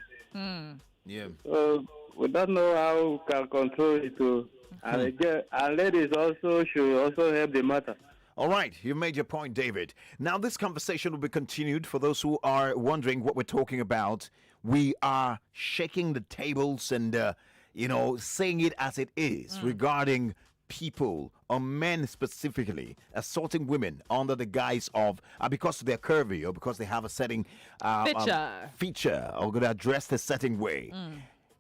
Yeah. So we don't know how we can control it too. And ladies also should also help the matter. All right, you made your point, David. Now, this conversation will be continued. For those who are wondering what we're talking about, we are shaking the tables and, saying it as it is regarding people or men specifically assaulting women under the guise of because they're curvy or because they have a certain feature or they're dressed a certain way.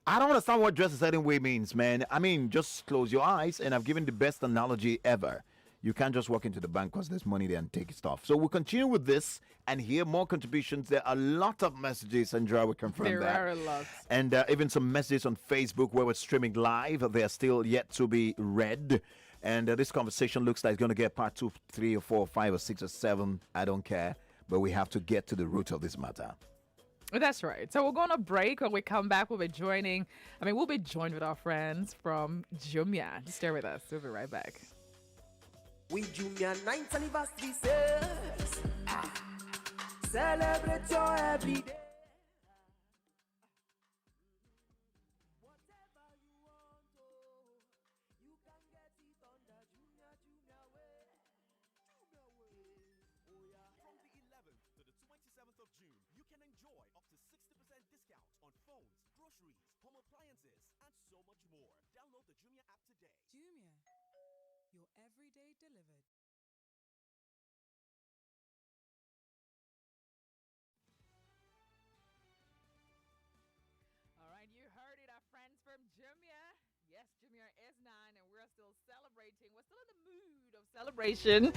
I don't understand what dress a certain way means, man. I mean, just close your eyes, and I've given the best analogy ever. You can't just walk into the bank because there's money there and take stuff. So we'll continue with this and hear more contributions. There are a lot of messages, Andrea will confirm that. There are a lot. And even some messages on Facebook where we're streaming live. They are still yet to be read. And this conversation looks like it's going to get part 2, 3, or 4, 5, or 6, or 7. I don't care. But we have to get to the root of this matter. That's right. So we're going to break. When we come back, we'll be joined with our friends from Jumia. Just stay with us. We'll be right back. We Jumia 9th anniversary sales. Celebrate your every day. can enjoy up to 60% discounts on phones, groceries, home appliances, and so much more. Download the Jumia app today. Jumia, your everyday delivered. All right, you heard it, our friends from Jumia. Yes, Jumia is 9, and we're still celebrating. We're still in the mood of celebration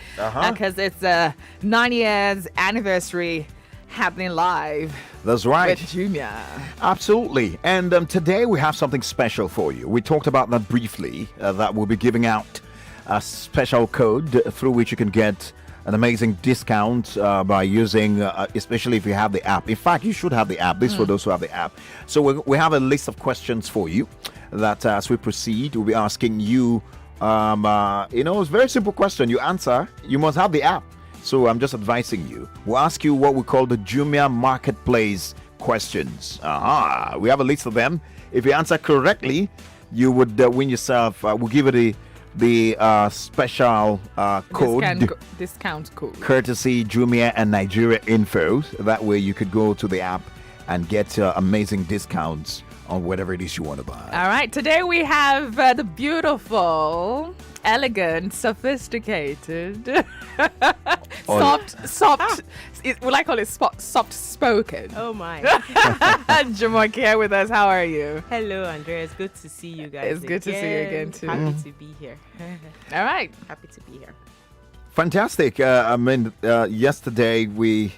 because it's a 9 years anniversary happening live. That's right. With Jumia. Absolutely. And today we have something special for you. We talked about that briefly, that we'll be giving out a special code through which you can get an amazing discount by using, especially if you have the app. In fact, you should have the app. This is for those who have the app. So we have a list of questions for you that as we proceed, we'll be asking you, it's a very simple question. You answer, you must have the app. So I'm just advising you. We'll ask you what we call the Jumia Marketplace questions. We have a list of them. If you answer correctly, you would win yourself. We'll give it the special code. Discount code. Courtesy Jumia and Nigeria Info. That way you could go to the app and get amazing discounts on whatever it is you want to buy. All right, today we have the beautiful, elegant, sophisticated, soft, will I call it soft spoken? Oh my. Jamoke here with us. How are you? Hello, Andrea. It's good to see you guys. It's good to see you again too. Happy to be here. All right. Happy to be here. Fantastic. Yesterday we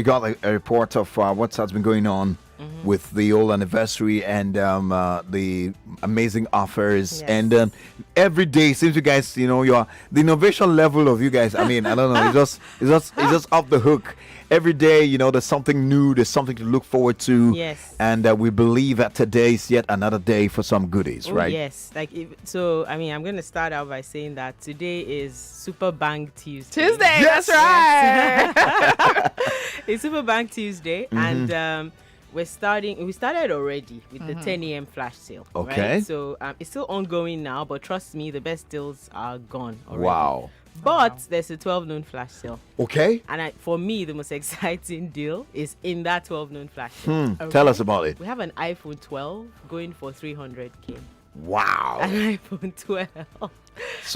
got a report of what has been going on with the whole anniversary and the amazing offers. Yes. And every day seems you guys, the innovation level of you guys. I mean, I don't know. It's just off the hook. Every day, there's something new. There's something to look forward to. Yes. And we believe that today is yet another day for some goodies, right? Yes. I'm going to start out by saying that today is Super Bank Tuesday. Yes! That's right. Yes. It's Super Bank Tuesday. And we started already with the 10 a.m. flash sale. Okay. Right? So it's still ongoing now, but trust me, the best deals are gone already. Wow. But there's a 12 noon flash sale. Okay. And for me, the most exciting deal is in that 12 noon flash sale. Okay. Tell us about it. We have an iPhone 12 going for 300K. Wow. An iPhone 12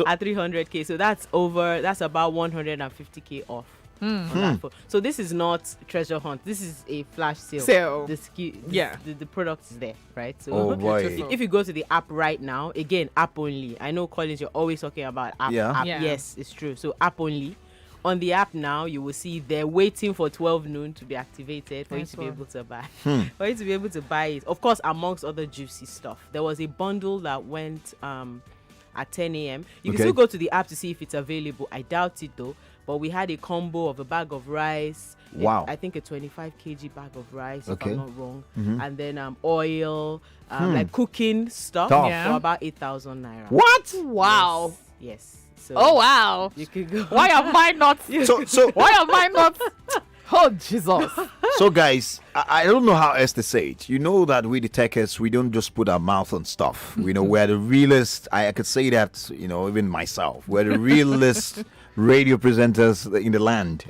at 300K. So that's about 150K off. On that phone. So this is not treasure hunt. This is a flash sale. The product is there, right? So if you go to the app right now, again, app only. I know, Collins, you're always talking about app. Yeah. Yes, it's true. So app only. On the app now, you will see they're waiting for 12 noon to be activated for you to be able to buy. For you to be able to buy it. Of course, amongst other juicy stuff. There was a bundle that went at 10 a.m. You can still go to the app to see if it's available. I doubt it though. But we had a combo of a bag of rice. Wow. I think a 25 kg bag of rice, if I'm not wrong. And then oil, like cooking stuff for about 8,000 naira. What? Wow. Yes. So oh, wow. You could go. Why am I not? Why am I not? Oh, Jesus. So, guys, I don't know how else to say it. You know that we the Tekers, we don't just put our mouth on stuff. We're the realest. I could say that, even myself. We're the realest radio presenters in the land.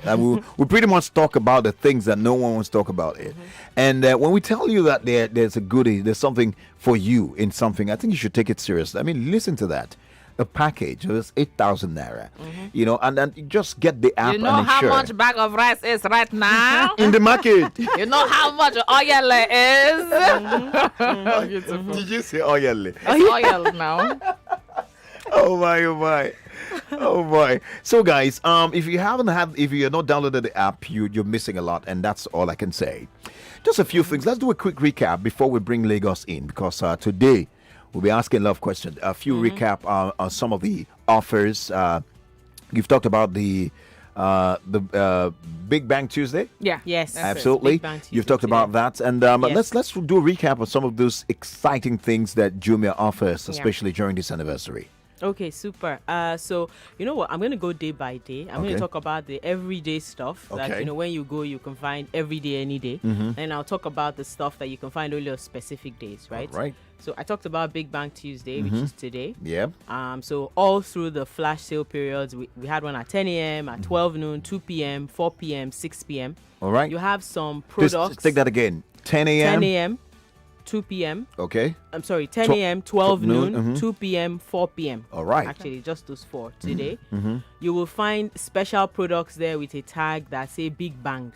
We pretty much talk about the things that no one wants to talk about it. And when we tell you that there's a goodie, there's something for you in something, I think you should take it seriously. I mean, listen to that. A package is 8,000 naira, and then you just get the app. You know and how ensure. much bag of rice is right now in the market. You know how much oil is. Did you say oil? It's oil now. Oh my. Oh boy. So guys, if you're not downloaded the app, you're missing a lot, and that's all I can say. Just a few things. Let's do a quick recap before we bring Lagos in, because today we'll be asking a lot of questions. A few recap on some of the offers. You've talked about the Big Bang Tuesday. Yeah. Yes. Absolutely. You've talked about that, and let's do a recap of some of those exciting things that Jumia offers, especially during this anniversary. Okay, super. So you know what? I'm going to go day by day. I'm going to talk about the everyday stuff that when you go, you can find every day, any day. And I'll talk about the stuff that you can find only on specific days, right? Right. So I talked about Big Bang Tuesday, which is today. Yeah. So all through the flash sale periods, we had one at 10 a.m., at 12 noon, 2 p.m., 4 p.m., 6 p.m. All right. You have some products. Just take that again. 10 a.m. 10 a.m., 2 p.m. Okay. I'm sorry, 10 a.m., 12 noon, 2 p.m., 4 p.m. All right. Actually, just those four today. You will find special products there with a tag that say Big Bang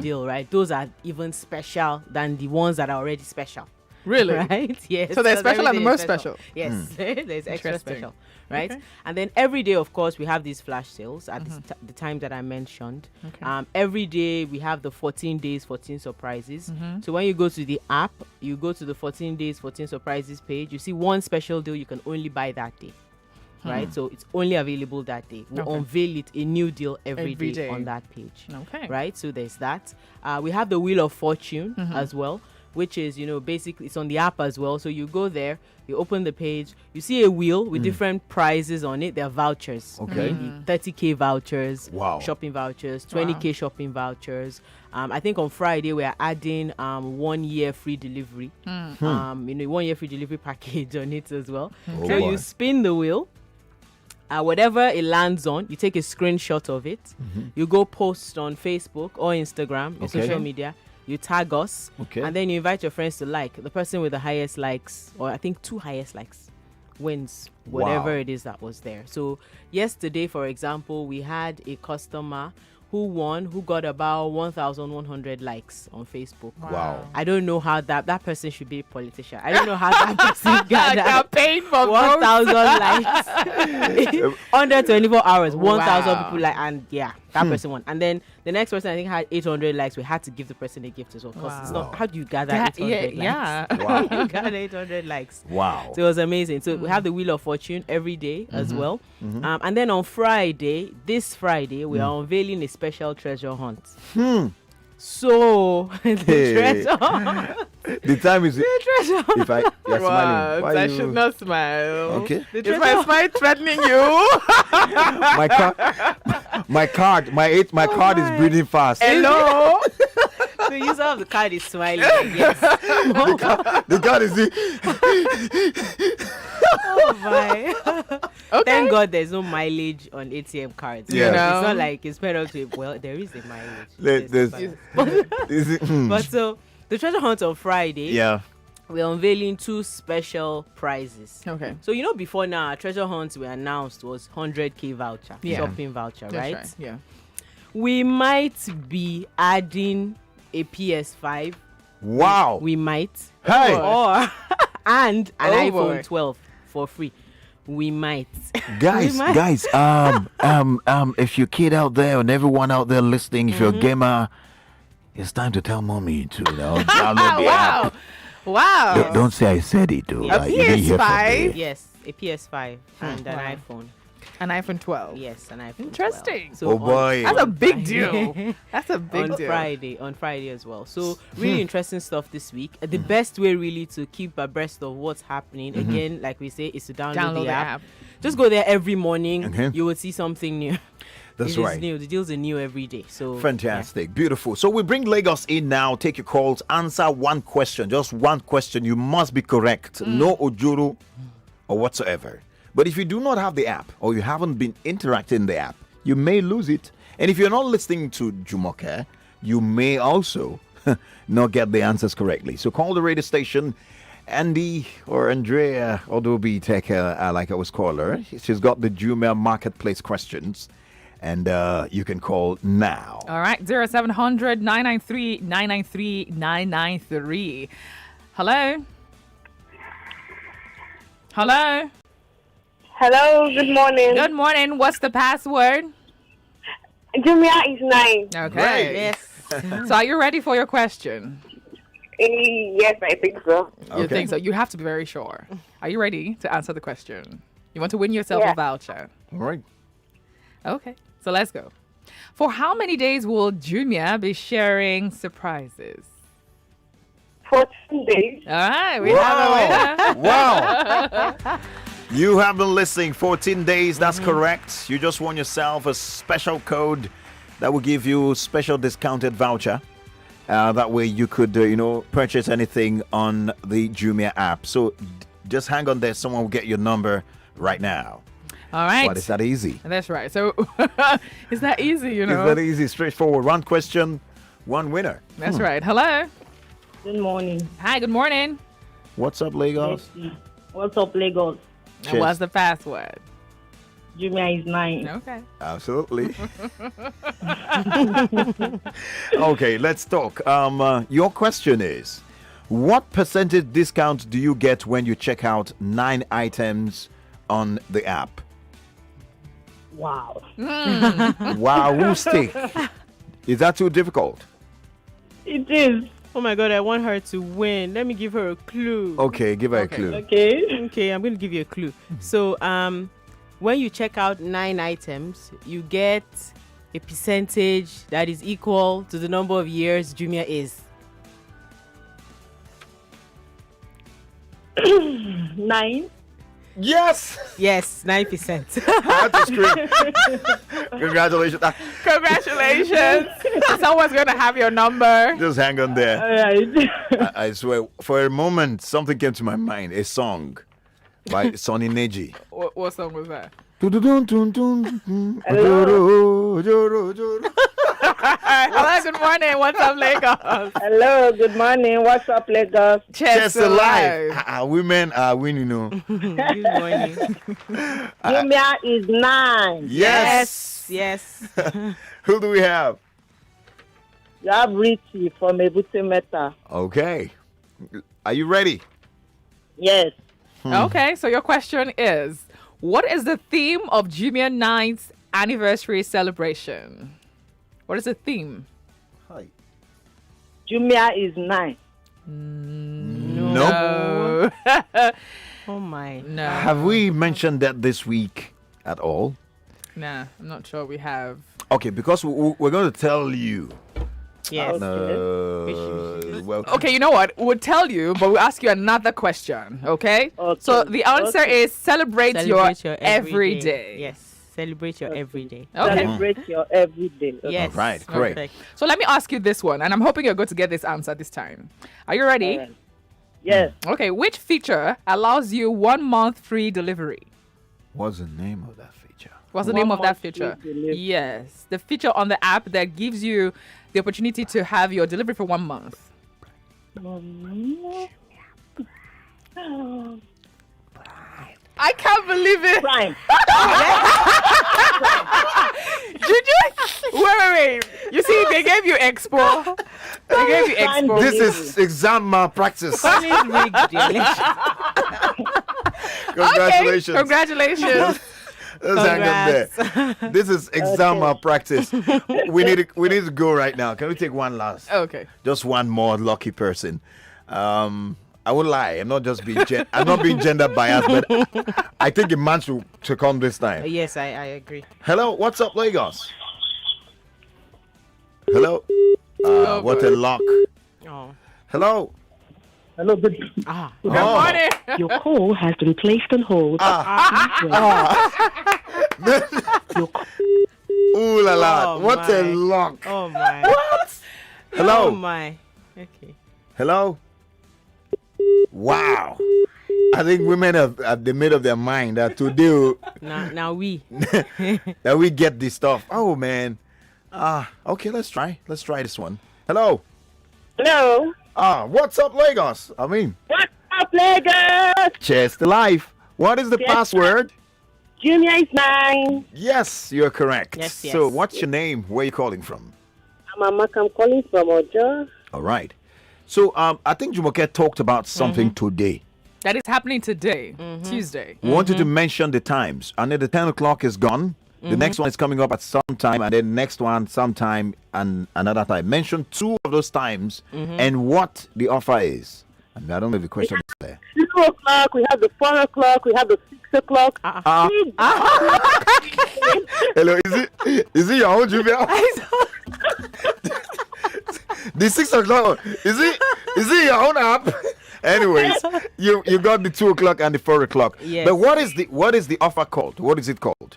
deal, right? Those are even special than the ones that are already special. Really? Right? Yes. So they're special and the most special. Yes. There's extra special. Right? Okay. And then every day, of course, we have these flash sales at the time that I mentioned. Okay. Every day we have the 14 days, 14 surprises. So when you go to the app, you go to the 14 days, 14 surprises page, you see one special deal you can only buy that day. Right? So it's only available that day. We unveil it, a new deal every day on that page. Okay. Right? So there's that. We have the Wheel of Fortune as well, which is, basically it's on the app as well. So you go there, you open the page, you see a wheel with different prizes on it. They're vouchers. Okay. 30K vouchers, Wow. shopping vouchers, 20K shopping vouchers. I think on Friday we are adding 1 year free delivery. 1 year free delivery package on it as well. Oh So boy. you spin the wheel. Whatever it lands on, you take a screenshot of it. You go post on Facebook or Instagram, your social media. You tag us, and then you invite your friends to like. The person with the highest likes, or I think 2 highest likes, wins whatever it is that was there. So yesterday, for example, we had a customer who got about 1,100 likes on Facebook. Wow. I don't know how that person should be a politician. I don't know how that person got that. Campaign for 1,000 likes under 24 hours. 1,000 people like, and that person won. And then the next person I think had 800 likes. We had to give the person a gift as well, because it's not, how do you gather 800 likes? Yeah. You got 800 likes. Wow. So it was amazing. So we have the Wheel of Fortune every day as well. And then on Friday, this Friday, we are unveiling a special treasure hunt. So the treasure hunt. The time is. The treasure hunt. If you're smiling, why I you- should not smile. Okay. Is my smile threatening you? my card is breathing fast. Hello. The user of the card is smiling. Yes. The card is. Oh my. Thank God there's no mileage on ATM cards. Yeah. It's not like it's better to. Well, there is a mileage. But so the treasure hunt on Friday. Yeah. We're unveiling 2 special prizes. Okay. So before now, our treasure hunt we announced was 100K voucher, shopping voucher, That's right? Yeah. We might be adding a PS5. Wow. We might. Hey. Or and an Oh, iPhone boy. 12 for free. We might. Guys, if you're a kid out there and everyone out there listening, if you're a gamer, it's time to tell mommy to download the app. Wow. Don't say I said it, though. A Like, you didn't hear from PS5? me. Yes, a PS5 and an Wow. iPhone. An iPhone 12. Yes, an iPhone. Interesting. 12. So Oh, boy. That's a on big Friday- deal. That's a big on deal. Friday as well. So really interesting stuff this week. The best way really to keep abreast of what's happening, again, like we say, is to download the app. Just go there every morning. Okay. You will see something new. That's It is right. new. The deals are new every day. So Fantastic. Beautiful. So we bring Lagos in now. Take your calls. Answer one question. Just one question. You must be correct. No ojuru or whatsoever. But if you do not have the app or you haven't been interacting in the app, you may lose it. And if you're not listening to Jumoke, you may also not get the answers correctly. So call the radio station. Andy or Andrea Odu-obi Teke, like I was call her. She's got the Jumia Marketplace questions. And you can call now. All right, 0700 993 993 993. Hello? Hello? Hello, good morning. Good morning. What's the password? Jumia is 9. Okay. Yes. So are you ready for your question? Yes, I think so. You think so? You have to be very sure. Are you ready to answer the question? You want to win yourself a voucher? All right. Okay, so let's go. For how many days will Jumia be sharing surprises? 14 days. All right, we have a winner. Wow. You have been listening 14 days. That's correct. You just won yourself a special code that will give you special discounted voucher. That way you could, purchase anything on the Jumia app. So just hang on there. Someone will get your number right now. All right. But it's that easy. That's right. So it's that easy, It's that easy, straightforward. One question, one winner. That's right. Hello. Good morning. Hi, good morning. What's up, Lagos? What's up, Lagos? And what's the password? Jumia is 9. Okay. Absolutely. Okay, let's talk. Your question is, what percentage discount do you get when you check out 9 items on the app? Wow. Wow, stick. Is that too difficult? It is. Oh my God, I want her to win. Let me give her a clue. Okay, give her a clue. Okay, I'm going to give you a clue. So, when you check out 9 items, you get a percentage that is equal to the number of years Jumia is. 9. Yes. Yes, 9%. I had to scream. Congratulations. Congratulations. Someone's going to have your number. Just hang on there. All right. I swear, for a moment, something came to my mind. A song by Sonny Neji. What song was that? Hello, good morning. What's up, Lagos? Hello, good morning. What's up, Lagos? Chest alive. Women are winning, Good morning. Jumia is 9. Yes. Yes. Who do we have? You have Richie from Ebute Meta. Okay. Are you ready? Yes. Okay, so your question is, what is the theme of Jumia 9's anniversary celebration? What is the theme? Hi. Jumia is 9. No. Oh my. No. Have we mentioned that this week at all? Nah, I'm not sure we have. Okay, because we're going to tell you. Yes. Well, Okay, you know what? We'll tell you, but we'll ask you another question, okay? So the answer is celebrate your everyday. Yes, celebrate your everyday. Okay. Celebrate your everyday. Yes. All right, great. Perfect. So let me ask you this one, and I'm hoping you're going to get this answer this time. Are you ready? All right. Yes. Okay, which feature allows you 1 month free delivery? What's the name of that feature? What's the 1 name of that month free feature? delivery. Yes, the feature on the app that gives you the opportunity to have your delivery for 1 month. I can't believe it. Prime. Wait. You see, they gave you Expo. They gave you Expo. This is exam malpractice. Congratulations. Okay, congratulations. Let's hang up there. This is exam malpractice. We need to go right now. Can we take one last? Okay. Just one more lucky person. I won't lie. I'm not just being I'm not being gender biased, but I think a man should come this time. Yes, I agree. Hello, what's up, Lagos? Hello. What a luck. Oh. Hello. Hello, good. Good morning. Your call has been placed on hold. Ooh la la. Oh, what a my. luck. Oh my. What? Hello. Oh my. Okay. Hello. Wow. I think women have made up their mind that today Now we. that we get this stuff. Oh man. Okay, let's try this one. Hello. Hello. What's up, Lagos? What's up, Lagos? Chest alive. What is the Yes, password? Jumia is 9. Yes, you're correct. Yes. So what's your name? Where are you calling from? I'm calling from Ojo. All right. So I think Jumoke talked about something today. That is happening today, Tuesday. We wanted to mention the times. And then the 10 o'clock is gone. The next one is coming up at some time, and then next one sometime and another time. Mention 2 of those times and what the offer is. And I don't know if the question is there. 2 o'clock, we have the 4 o'clock, we have the 6 o'clock. Hello, is it your own Jumia? The 6 o'clock, is it your own app? Anyways, you got the 2 o'clock and the 4 o'clock. Yes. But what is the offer called? What is it called?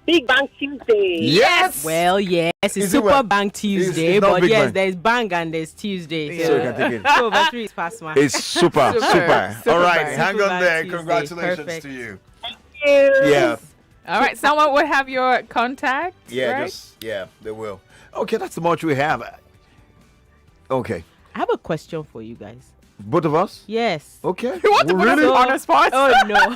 Big Bang Tuesday. Yes. Well, yes, it's Is it Super what? Bang Tuesday, It's not but Big yes, Bang. there's Bang and there's Tuesday. So you can take it. So over 3 is past one. It's super. All right, Bang. hang Super on Bang there. Tuesday. Congratulations Perfect. to you. Thank you. Yeah. All right, someone will have your contact. Yeah, right? they will. Okay, that's the much we have. Okay. I have a question for you guys. Both of us? Yes. Okay. You want to put us Really? on the spot? Oh no.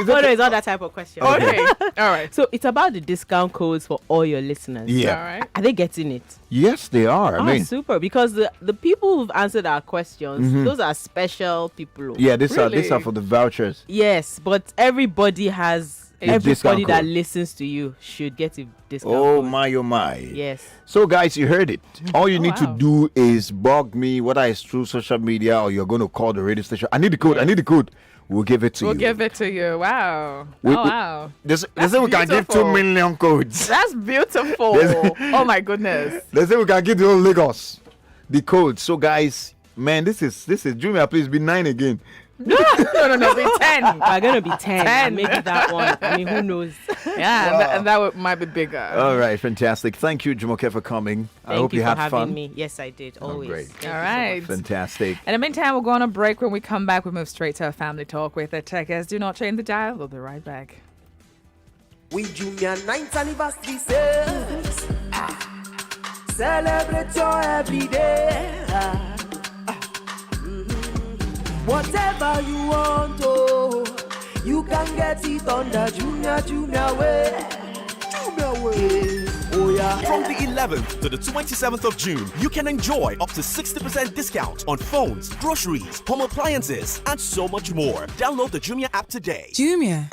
Is No, it- no, it's not that type of question. Okay. All right. So it's about the discount codes for all your listeners. Yeah. All right. Are they getting it? Yes, they are. I mean, super. Because the people who've answered our questions, Mhm. those are special people. yeah, these Really? are for the vouchers. Yes, but everybody has A discount everybody that code. listens to you should get a discount. Oh code. my, oh my. Yes. So, guys, you heard it. All you need to wow. do is bug me, whether it's through social media or you're going to call the radio station. I need the code. I need the code. We'll give it to We'll you. give it to you. Wow. We- Oh, we- wow. They say we can give 2 beautiful. million codes. That's beautiful. There's- Oh, my goodness. They say we can give the whole Lagos the code. So, guys, man, this is Junior. Please be 9 again. No, be 10. We're gonna be 10. 10. Maybe that one. I mean, who knows? Yeah, Wow. and that might be bigger. All right, fantastic. Thank you, Jumoke, for coming. I hope Thank you you for had having fun. me. Yes, I did. Oh, Always. great. Thank you All so right. much. Fantastic. In the meantime, we'll go on a break. When we come back, we move straight to a family talk with the Tekes. Do not change the dial. We'll be right back. We Junior 9th anniversary sales. Celebrate your everyday. Whatever you want, oh, you can get it on the Junior way. Junior way. Oh yeah. From the 11th to the 27th of June, you can enjoy up to 60% discount on phones, groceries, home appliances, and so much more. Download the Jumia app today. Jumia,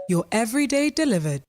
your everyday delivered.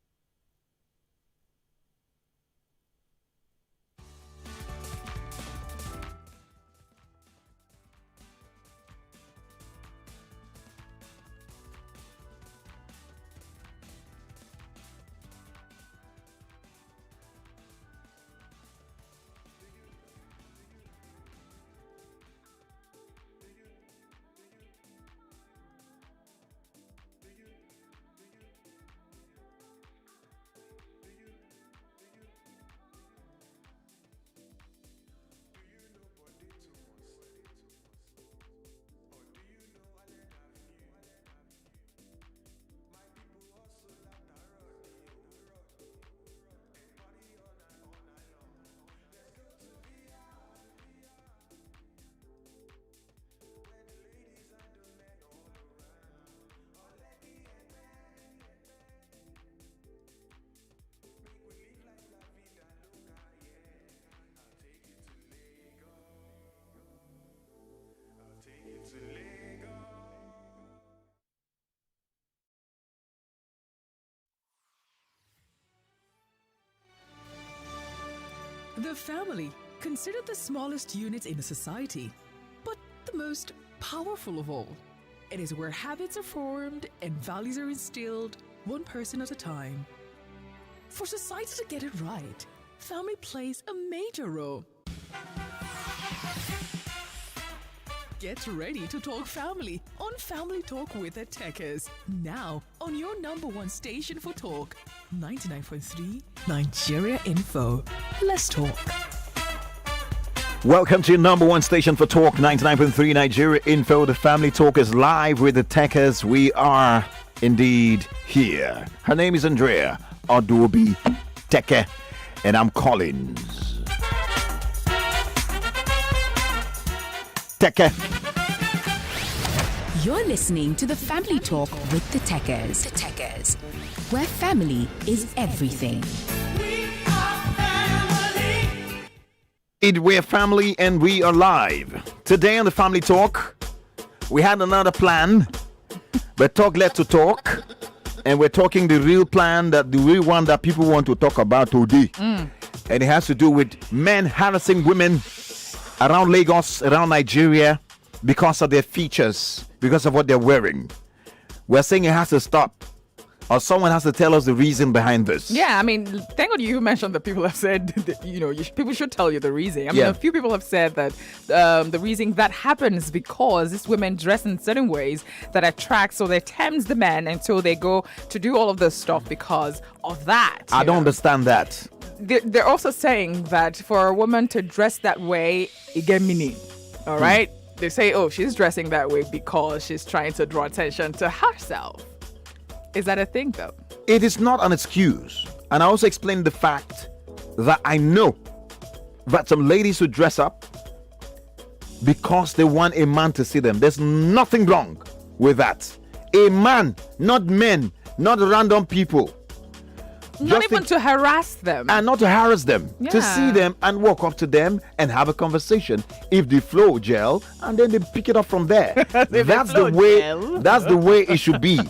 The family, considered the smallest unit in a society, but the most powerful of all. It is where habits are formed and values are instilled, one person at a time. For society to get it right, family plays a major role. Get ready to talk family on Family Talk with the Tekes. Now on your number one station for talk, 99.3 Nigeria Info. Let's talk. Welcome to your number one station for talk, 99.3 Nigeria Info. The family talk is live with the Tekes. We are indeed here. Her name is Andrea, Odu-obi, Teke, and I'm Collins. Teke. You're listening to the Family Talk with the Tekes. Where family is everything. We're family and we are live. Today on the Family Talk, we had another plan, but talk led to talk, and we're talking the real plan, the real one that people want to talk about today. And it has to do with men harassing women around Lagos, around Nigeria, because of their features, because of what they're wearing. We're saying it has to stop. or someone has to tell us the reason behind this. Yeah, I mean, thank God you mentioned that people have said that, people should tell you the reason. I mean, a few people have said that the reason that happens because these women dress in certain ways that attracts or that tempts the men until they go to do all of this stuff because of that. I don't understand that. They're also saying that for a woman to dress that way, it get meaning. All right? They say, oh, she's dressing that way because she's trying to draw attention to herself. Is that a thing, though? It is not an excuse. And I also explained the fact that I know that some ladies who dress up because they want a man to see them. There's nothing wrong with that. A man, not men, not random people. Not even to harass them. And not to harass them. Yeah. To see them and walk up to them and have a conversation. If they flow gel, and then they pick it up from there. That's the way. That's the way it should be.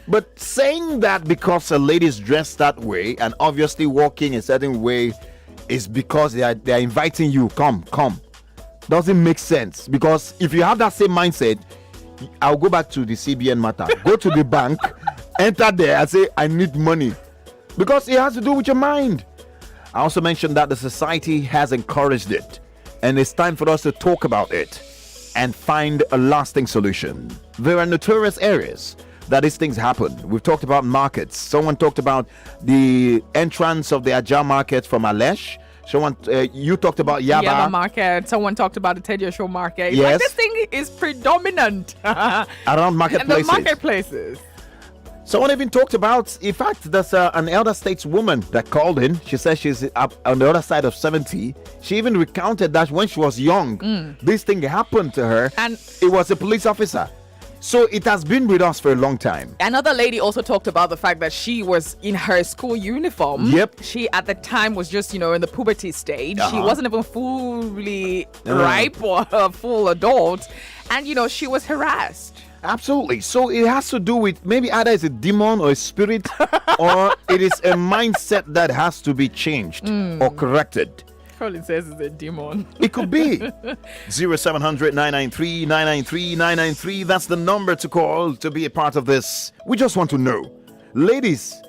But saying that because a lady's dressed that way and obviously walking a certain way is because they are inviting you, come, doesn't make sense. Because if you have that same mindset, I'll go back to the CBN matter. Go to the bank, enter there and say, I need money. Because it has to do with your mind. I also mentioned that the society has encouraged it. And it's time for us to talk about it and find a lasting solution. There are notorious areas that these things happen. We've talked about markets. Someone talked about the entrance of the Ajah market from Alesh. Someone, you talked about Yaba market. Someone talked about the Tedio Show market. Yes. Like, this thing is predominant around marketplaces. And the marketplaces. Someone even talked about, in fact, there's an elder stateswoman that called in. She says she's up on the other side of 70. She even recounted that when she was young, this thing happened to her. And it was a police officer. So it has been with us for a long time. Another lady also talked about the fact that she was in her school uniform. Yep. She at the time was just, in the puberty stage. She wasn't even fully ripe or a full adult. And, she was harassed. Absolutely. So it has to do with maybe either it's a demon or a spirit or it is a mindset that has to be changed or corrected. Colin says it's a demon. It could be. 0700 993 993 993. That's the number to call to be a part of this. We just want to know. Ladies,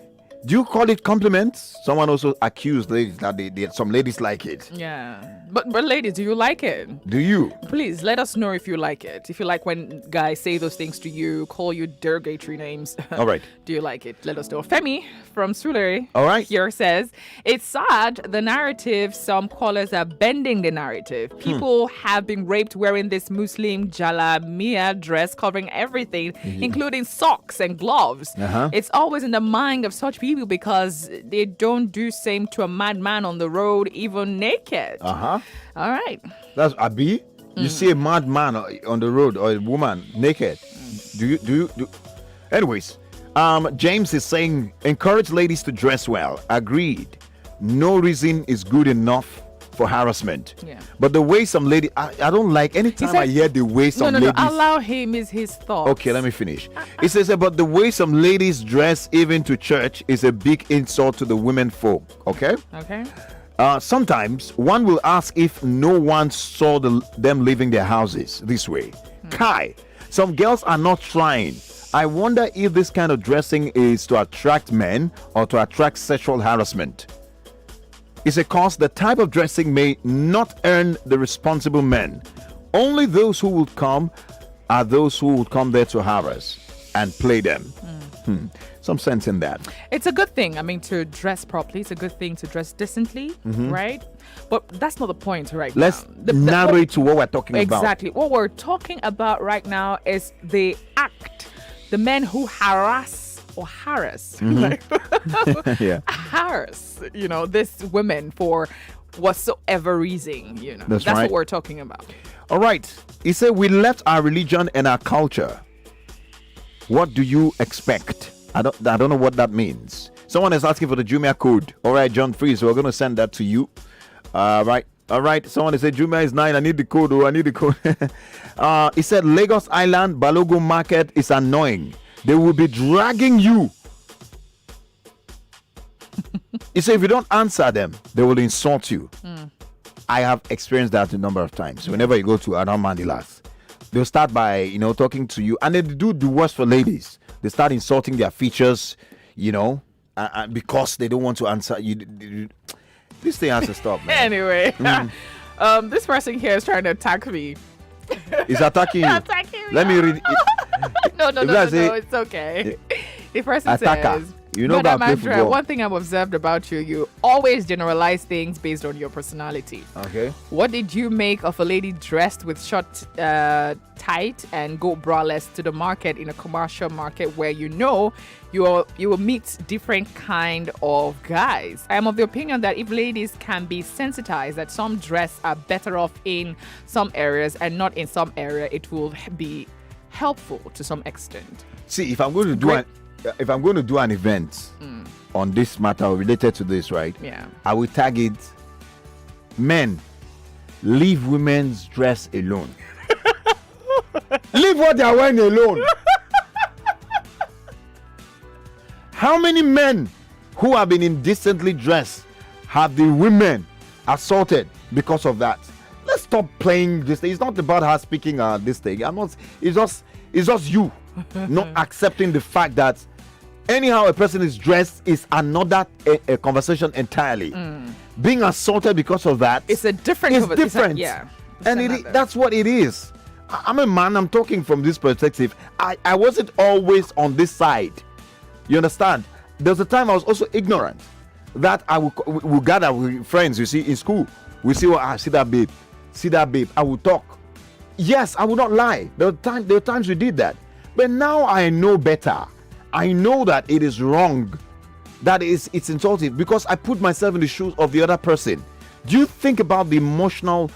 do you call it compliments? Someone also accused ladies that some ladies like it. Yeah. But ladies, do you like it? Do you? Please let us know if you like it. If you like when guys say those things to you, call you derogatory names. All right. Do you like it? Let us know. Femi from Sulere all right. here says, it's sad the narrative, some callers are bending the narrative. People have been raped wearing this Muslim jalamiya dress covering everything, including socks and gloves. It's always in the mind of such people because they don't do same to a madman on the road, even naked. All right. That's Abi. You see a madman on the road or a woman naked. Do you? Anyways, James is saying encourage ladies to dress well. Agreed. No reason is good enough for harassment. Yeah. But the way some lady, I don't like anytime I hear the way some ladies. No. Allow him is his thoughts. Okay, let me finish. It says about the way some ladies dress even to church is a big insult to the women folk. Okay. Okay. Sometimes one will ask if no one saw them leaving their houses this way. Kai, some girls are not trying. I wonder if this kind of dressing is to attract men or to attract sexual harassment. It's because the type of dressing may not earn the responsible men. Only those who would come are those who would come there to harass and play them. Some sense in that. It's a good thing. I mean, to dress properly. It's a good thing to dress decently, right? But that's not the point right Let's now. narrate to what we're talking about. Exactly. What we're talking about right now is the act. The men who harass, harass, this women for whatsoever reason, That's right. what we're talking about. All right. He said, we left our religion and our culture. What do you expect? I don't know what that means. Someone is asking for the Jumia code. All right, John Freeze, we're going to send that to you. Right. All right. Someone has said Jumia is 9. I need the code. I need the code. He said Lagos Island Balogun Market is annoying. They will be dragging you. He said if you don't answer them, they will insult you. I have experienced that a number of times. Whenever you go to around Mandilas, they'll start by talking to you, and they do the worst for ladies. They start insulting their features. because they don't want to answer you. This thing has to stop, man. Anyway, this person here is trying to attack me. He's attacking you. Attacking me. Let me read it. No, it's okay. The person Attacker. says, You know Madam that play Andrea, football. one thing I've observed about you, you always generalize things based on your personality. Okay. What did you make of a lady dressed with short tight and go braless to the market in a commercial market where you will meet different kind of guys? I am of the opinion that if ladies can be sensitized that some dress are better off in some areas and not in some area, it will be helpful to some extent. See, if I'm going to do an event on this matter related to this, right? Yeah. I will tag it, men, leave women's dress alone. Leave what they are wearing alone. How many men who have been indecently dressed have the women assaulted because of that? Let's stop playing this thing. It's not about her speaking this thing. It's just you not accepting the fact that anyhow a person is dressed is another a conversation entirely. Being assaulted because of that, it's a different. It's different. And that's what it is. I'm a man. I'm talking from this perspective. I wasn't always on this side. You understand? There was a time I was also ignorant. That I will gather with friends. You see in school, we see see that babe. I will talk. Yes, I will not lie. There were times we did that, but now I know better. I know that it is wrong, that it's insulting, because I put myself in the shoes of the other person. Do you think about the emotional,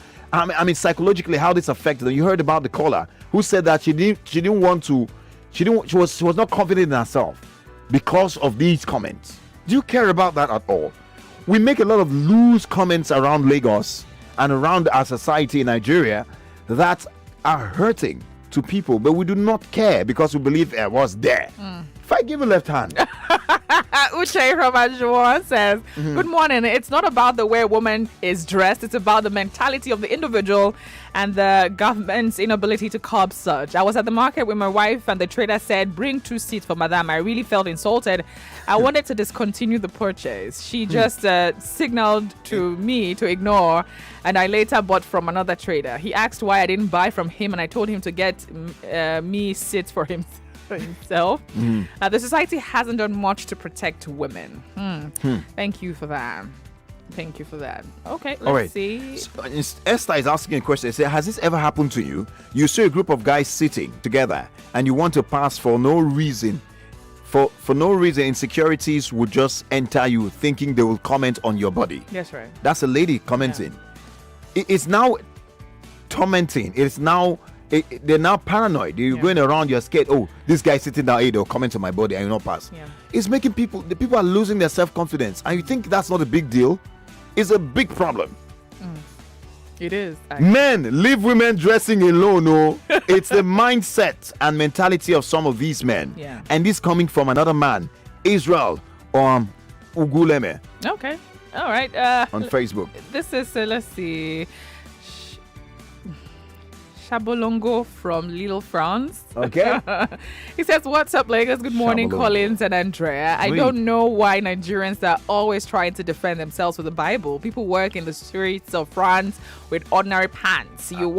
psychologically how this affected them? You heard about the caller who said that she was not confident in herself because of these comments. Do you care about that at all? We make a lot of loose comments around Lagos and around our society in Nigeria that are hurting to people, but we do not care because we believe it was there. If I give a left hand. Uche from Ajuan says, good morning. It's not about the way a woman is dressed. It's about the mentality of the individual and the government's inability to curb such. I was at the market with my wife and the trader said, bring 2 seats for madam. I really felt insulted. I wanted to discontinue the purchase. She just signaled to me to ignore, and I later bought from another trader. He asked why I didn't buy from him, and I told him to get me seats for himself. The society hasn't done much to protect women. Thank you for that. Okay, let's see. So, Esther is asking a question. Say, has this ever happened to you? You see a group of guys sitting together and you want to pass for no reason. For no reason, insecurities would just enter you, thinking they will comment on your body. That's right. That's a lady commenting. It's now tormenting. It's now they're now paranoid. You're going around, you're scared. Oh, this guy sitting down, hey, they'll comment on my body, I will not pass. It's making the people are losing their self-confidence. And you think that's not a big deal? It's a big problem. It is. Men, leave women dressing alone. No, it's the mindset and mentality of some of these men. And this coming from another man, Israel Uguleme. Okay. All right. On Facebook. This is, let's see, Shabolongo from Little France. Okay. He says, what's up, Lagos? Good morning, Shabolongo. Collins and Andrea. I don't know why Nigerians are always trying to defend themselves with the Bible. People work in the streets of France with ordinary pants. You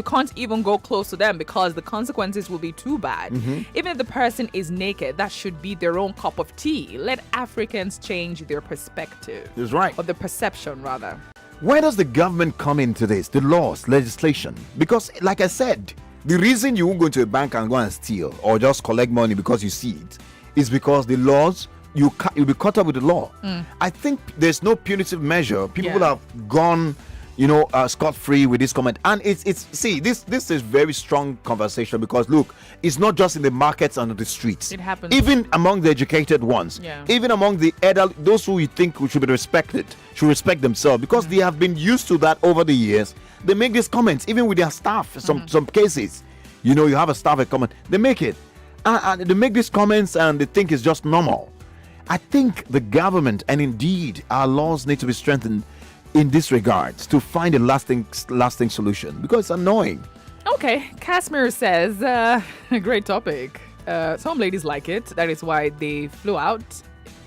can't even go close to them because the consequences will be too bad. Even if the person is naked, that should be their own cup of tea. Let Africans change their perspective. That's right. Or the perception, rather. Where does the government come into this? The laws, legislation? Because, like I said, the reason you won't go to a bank and go and steal or just collect money because you see it is because the laws, you'll be caught up with the law. I think there's no punitive measure. People have gone, scot-free with this comment. And this is very strong conversation because, look, it's not just in the markets and on the streets. It happens. Even among the educated ones. Even among the elderly, those who you think should be respected, should respect themselves because they have been used to that over the years. They make these comments, even with their staff, some cases. You have a staff a comment. They make it. And they make these comments and they think it's just normal. I think the government and indeed our laws need to be strengthened in this regard to find a lasting solution because it's annoying. Okay, Casimir says, great topic. some ladies like it. That is why they flew out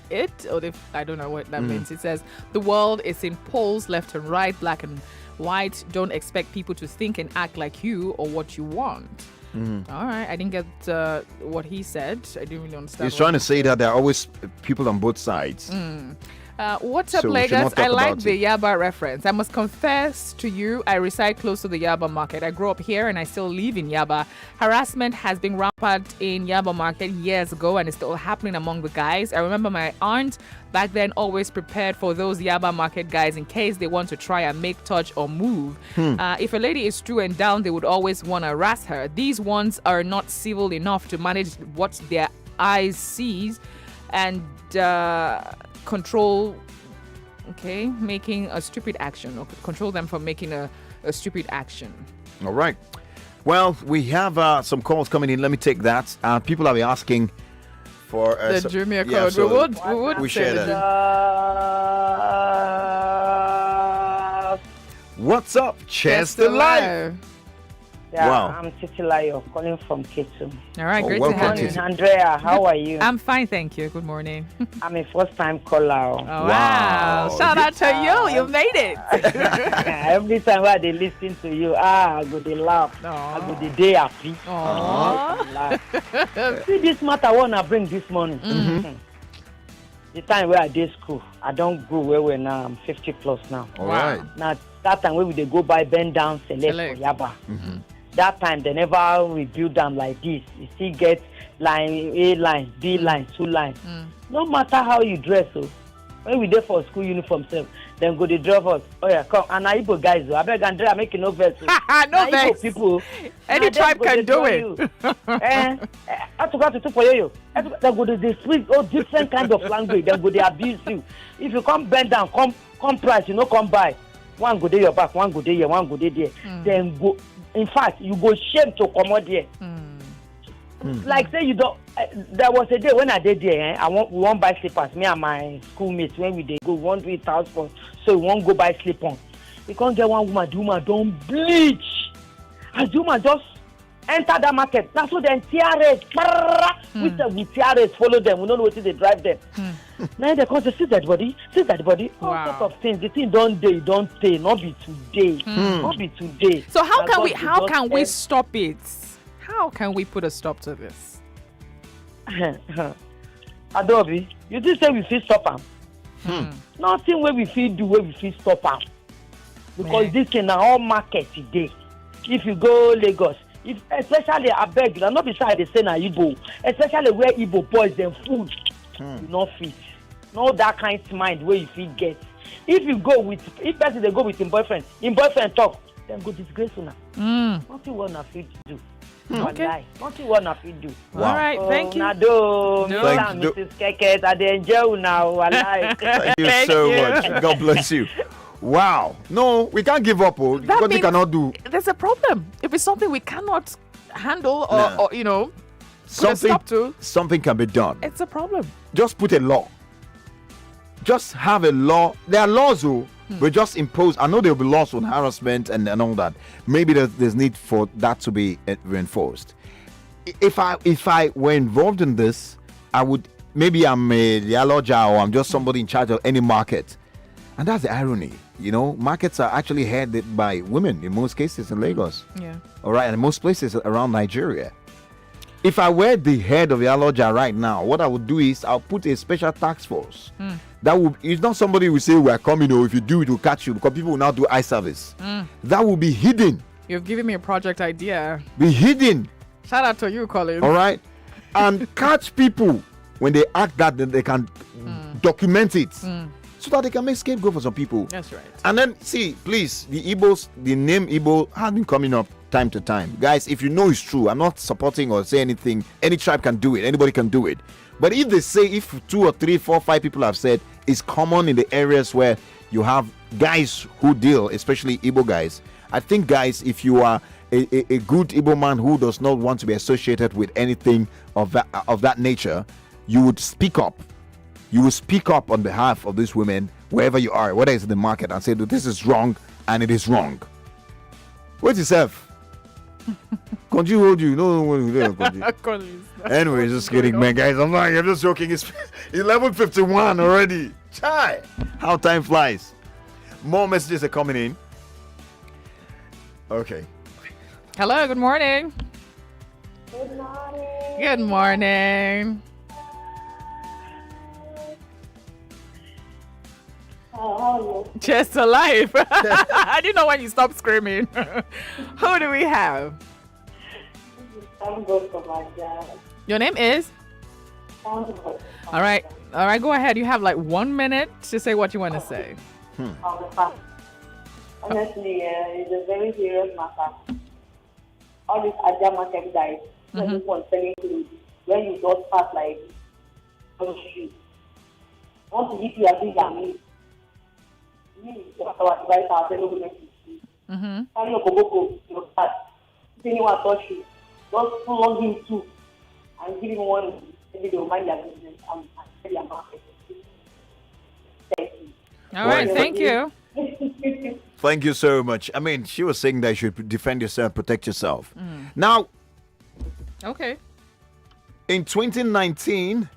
it. Or I don't know what that means. It says the world is in poles, left and right, black and white. Don't expect people to think and act like you or what you want. All right, I didn't get what he said. I didn't really understand. He's trying to say that there are always people on both sides. What's up, So we should not Lagos? talk I like about the Yaba reference. I must confess to you, I reside close to the Yaba market. I grew up here and I still live in Yaba. Harassment has been rampant in Yaba market years ago and it's still happening among the guys. I remember my aunt back then always prepared for those Yaba market guys in case they want to try and make touch or move. If a lady is true and down, they would always want to harass her. These ones are not civil enough to manage what their eyes sees and control, making a stupid action, or control them from making a stupid action. All right. Well, we have some calls coming in. Let me take that. People have been asking for the Jumia code. So we share that. What's up, Chester Live? Yeah, Wow. I'm Titilayo calling from Ketu. All right, great to welcome, have you. Titi. Andrea, how are you? I'm fine, thank you. Good morning. I'm a first-time caller. Oh, wow. Shout out to you. You made it. Every time I they listen to you, I go they laugh. I go the day happy. See this matter I wanna bring this morning. The time where I did school, I don't go where now. I'm 50 plus now. All right. Now that time where they go by bend down select for Yaba. That time they never rebuild them like this. You still get line A line, B line, 2 lines. No matter how you dress, so when we there for school uniform, then go the drive us. Oh yeah, come and Igbo guys. I beg Andrea making no vex. No vex. People, any tribe can do it. I forgot to for you. They go they speak all different kind of language. Then go they abuse you. If you come bend down, come price, come buy. One go there your back, one go there here, one go there. Then go. In fact, you go shame to come out there. Like say you don't. There was a day when I did there. We won't buy slippers. Me and my schoolmates when we go, we won't do it house for. So we won't go buy slip-on. We can't get one woman. The woman don't bleach. As the woman just enter the market. That's what then TRS. With TRS follow them. We don't know what they drive them. Now they come to see that body. All sorts of things. The thing don't stay. Not be today. Not be today. So how can we stop it? How can we put a stop to this? Odu-obi, you just say we feel stop them. Nothing where we feel do where we feel stop them. Because this thing are all market today. If you go Lagos, especially I beg you, not beside the say na Igbo, especially where Igbo boys them food, you not fit. Not that kind of mind where you feel get. If person they go with him boyfriend talk, then go disgrace una. Nothing what na fit do. Okay. Nothing what na fit do. All right, thank you. Thank you, Mrs. Keke. I enjoy now. Thank you so much. God bless you. Wow. No, we can't give up. What we cannot do. There's a problem. If it's something we cannot handle or put a stop to, something can be done. It's a problem. Just put a law. Just have a law. There are laws but just impose. I know there will be laws on harassment and all that. Maybe there's need for that to be reinforced. If I were involved in this, I would. Maybe I'm a Yaloja or I'm just somebody in charge of any market. And that's the irony. Markets are actually headed by women in most cases in Lagos. Yeah. All right, and in most places around Nigeria. If I were the head of Yaloja right now, what I would do is I'll put a special task force. It's not somebody who say we're coming, or if you do it, we'll catch you, because people will now do eye service. That will be hidden. You've given me a project idea. Be hidden. Shout out to you, Colin. All right. And catch people when they act that, then they can document it. So that they can make scapegoat for some people. That's right. And then, see, please, the Igbos, the name Igbo has been coming up time to time. Guys, if you know it's true, I'm not supporting or say anything. Any tribe can do it. Anybody can do it. But if they say, if 2 or 3, 4, 5 people have said, it's common in the areas where you have guys who deal, especially Igbo guys. I think, guys, if you are a good Igbo man who does not want to be associated with anything of that nature, you would speak up. You will speak up on behalf of these women wherever you are, whether it's in the market, and say that this is wrong and it is wrong. Wait yourself. Conju hold you. No, Conju. Anyway, just kidding, man, guys. I'm just joking. It's 11:51 already. Chai. How time flies. More messages are coming in. Okay. Hello, good morning. Good morning. Good morning. How are you? Just alive. I didn't know when you stopped screaming. Who do we have? I'm good for my job. Your name is? I'm good. All right, go ahead. You have like 1 minute to say what you want to say. Honestly, it's a very serious matter. All these Aja market guys, this one selling clothes, when you just pass like, oh shoot. Want to hit you as big as me. You have to advise our fellow women to see. Carry your koboko, your cat. If anyone touch you, just plug him too and give him one. Maybe they'll mind their business and sell their market. Thank you. All right, thank you. Thank you so much. I mean, she was saying that you should defend yourself, protect yourself. Now, okay. In 2019,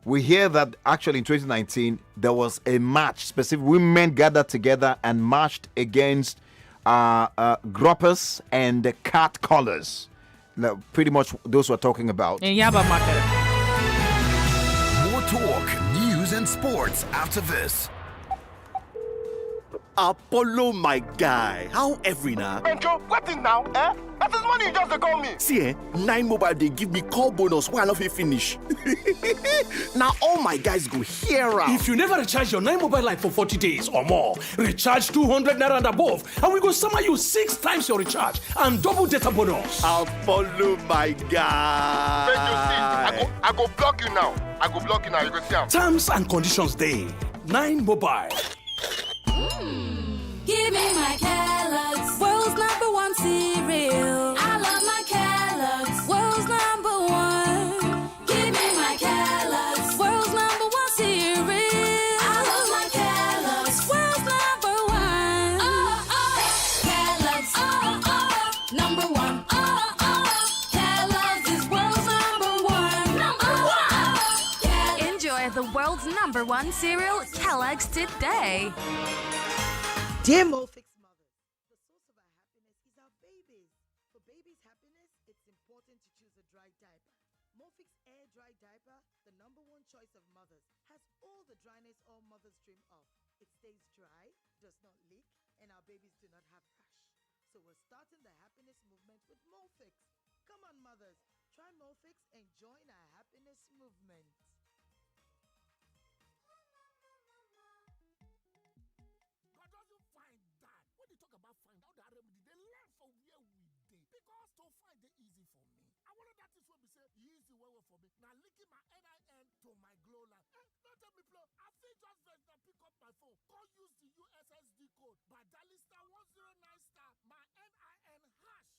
we hear that actually in 2019, there was a march. Specific women gathered together and marched against groppers and cat collars. Now, pretty much those we're talking about. In Yaba Market. More talk, news, and sports after this. Apollo, my guy. How every now? Benjo, what is now? Eh? That is money you just to call me. See, 9 Mobile, they give me call bonus while I finish. Now all my guys go here. If you never recharge your 9 Mobile line for 40 days or more, recharge 200 naira and above, and we go summer you 6 times your recharge and double data bonus. Apollo, my guy. Benjo, see, I go block you now. You go see him. Terms and conditions day. 9 Mobile. Give me my Kellogg's, world's #1 cereal. I love my Kellogg's, world's #1. Give me my Kellogg's, world's #1 cereal. I love my Kellogg's, world's #1. Kellogg's, #1. Kellogg's is world's #1. Enjoy the world's #1 cereal, Kellogg's, today. Dear Mofix mothers, the source of our happiness is our babies. For babies' happiness, it's important to choose a dry diaper. Mofix Air Dry Diaper, the #1 choice of mothers, has all the dryness all mothers dream of. It stays dry, does not leak, and our babies do not have rash. So we're starting the happiness movement with Mofix. Come on, mothers, try Mofix and join our happiness movement. They learn from where we did. Because to find it easy for me. I wanted that is what we say easy way for me. Now linking my NIN to my glow line. Don't tell me flow. I think just pick up my phone. Go use the USSD code by dialing *109* my NIN hash.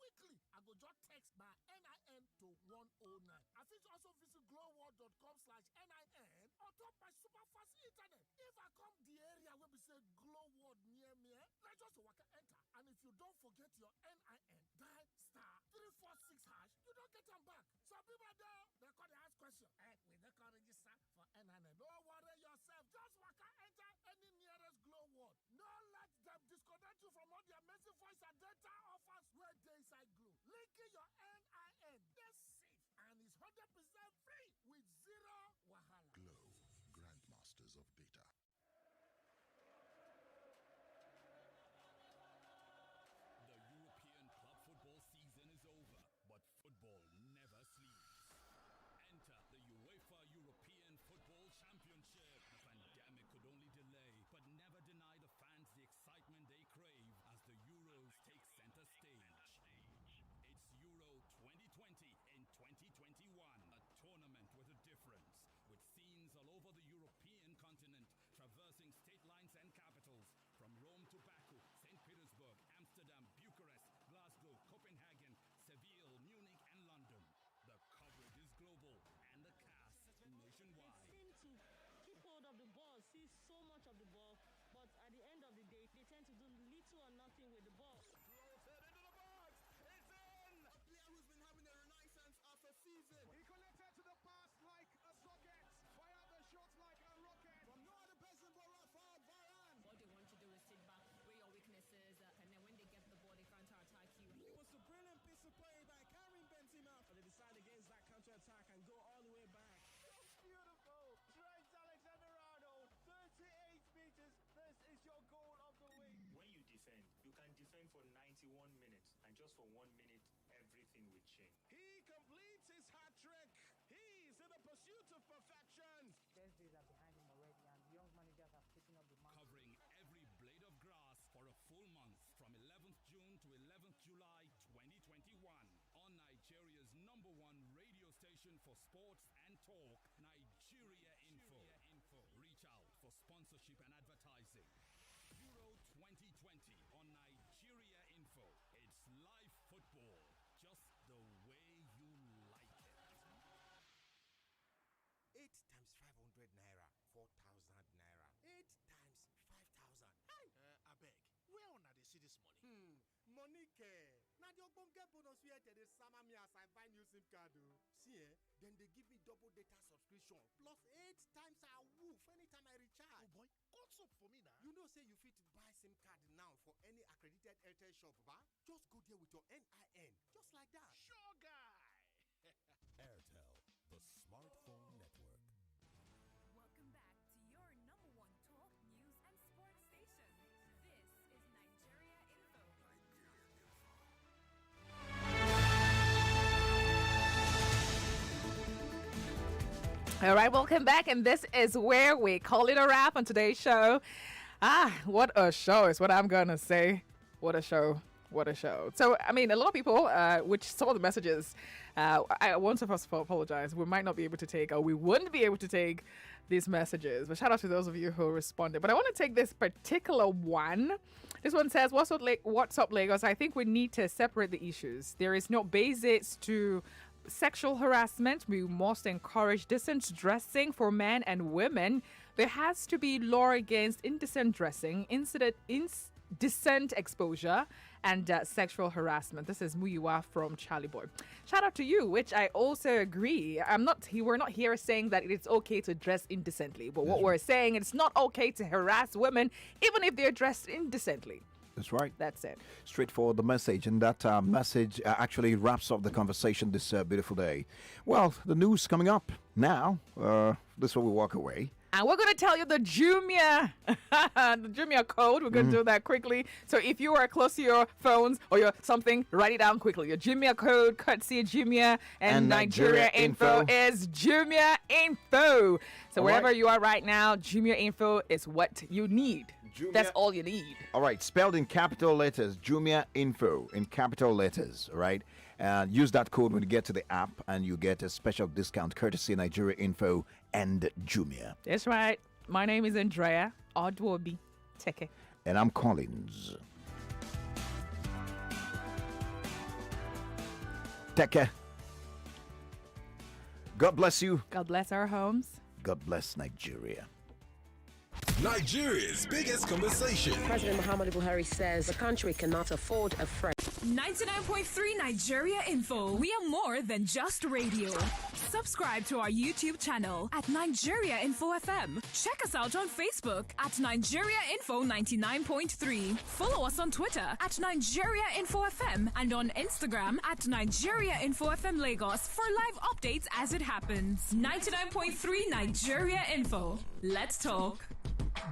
Quickly, I go just text my NIN to 109. I think also visit glowworld.com/NIN on top my super fast internet. If I come the area where we say glow world near me, let's just walk enter. And if you don't forget your NIN, dial *346#. You don't get them back. Some people there, they call the ask question. We don't call register for NIN. Don't worry yourself. Just walk enter any nearest glow world. Don't let them disconnect you from all the amazing voice and data offers where they inside glow. Linking your NIN. They're safe and it's 100% free with zero wahala. Glow, grandmasters of data. But at the end of the day, they tend to do little or nothing with the ball. Close it into the box. defend. You can defend for 91 minutes, and just for 1 minute, everything will change. He completes his hat trick. He's in the pursuit of perfection. Best days are behind him already, and young managers have taken up the mantle. Covering every blade of grass for a full month from 11th June to 11th July 2021 on Nigeria's #1 radio station for sports and talk, Nigeria Info. Reach out for sponsorship and advertising. Euro 2020 on Nigeria Info. It's live football, just the way you like it. 8 times 500 naira, 4,000 naira. 8 times 5,000. Hey, abeg, where una dey see this money? Money care. Now the ogbonge bonus we get dey sama me as I buy new SIM card. See, then they give me double data subscription plus 8 times a woof anytime I recharge. Oh boy, Whaatsup for me now. You know say you fit buy SIM card now for any accredited Airtel shop, ba? Just go there with your NIN, just like that. Sure guy. Airtel, the smartphone network. Welcome back to your #1 talk, news, and sports station. This is Nigeria Info. All right, welcome back, and this is where we call it a wrap on today's show. What a show is what I'm gonna say. What a show. What a show. So, I mean, a lot of people, which saw the messages, I want to first of all apologize. We might not be able to take, or we wouldn't be able to take these messages. But shout out to those of you who responded. But I want to take this particular one. This one says, Whaatsup, Lagos? I think we need to separate the issues. There is no basis to sexual harassment. We must encourage decent dressing for men and women. There has to be law against indecent dressing, decent exposure, and sexual harassment. This is Muyiwa from Charlie Boy. Shout out to you, which I also agree. We're not here saying that it's okay to dress indecently, but what we're saying, it's not okay to harass women, even if they're dressed indecently. That's right. That's it. Straightforward the message, and that message actually wraps up the conversation this beautiful day. Well, the news coming up now. This is where we walk away. And we're going to tell you the Jumia code. We're going to do that quickly. So if you are close to your phones or your something, write it down quickly. Your Jumia code, courtesy Jumia, and Nigeria Info is Jumia Info. So wherever you are right now, Jumia Info is what you need. That's all you need. All right, spelled in capital letters, Jumia Info in capital letters, all right? And use that code when you get to the app, and you get a special discount courtesy Nigeria Info and Jumia. That's right. My name is Andrea, Odu-obi, Teke. And I'm Collins. Teke. God bless you. God bless our homes. God bless Nigeria. Nigeria's biggest conversation. President Muhammadu Buhari says the country cannot afford a friend. 99.3 Nigeria Info. We are more than just radio. Subscribe to our YouTube channel at Nigeria Info FM. Check us out on Facebook at Nigeria Info 99.3. Follow us on Twitter at Nigeria Info FM and on Instagram at Nigeria Info FM Lagos for live updates as it happens. 99.3 Nigeria Info. Let's talk.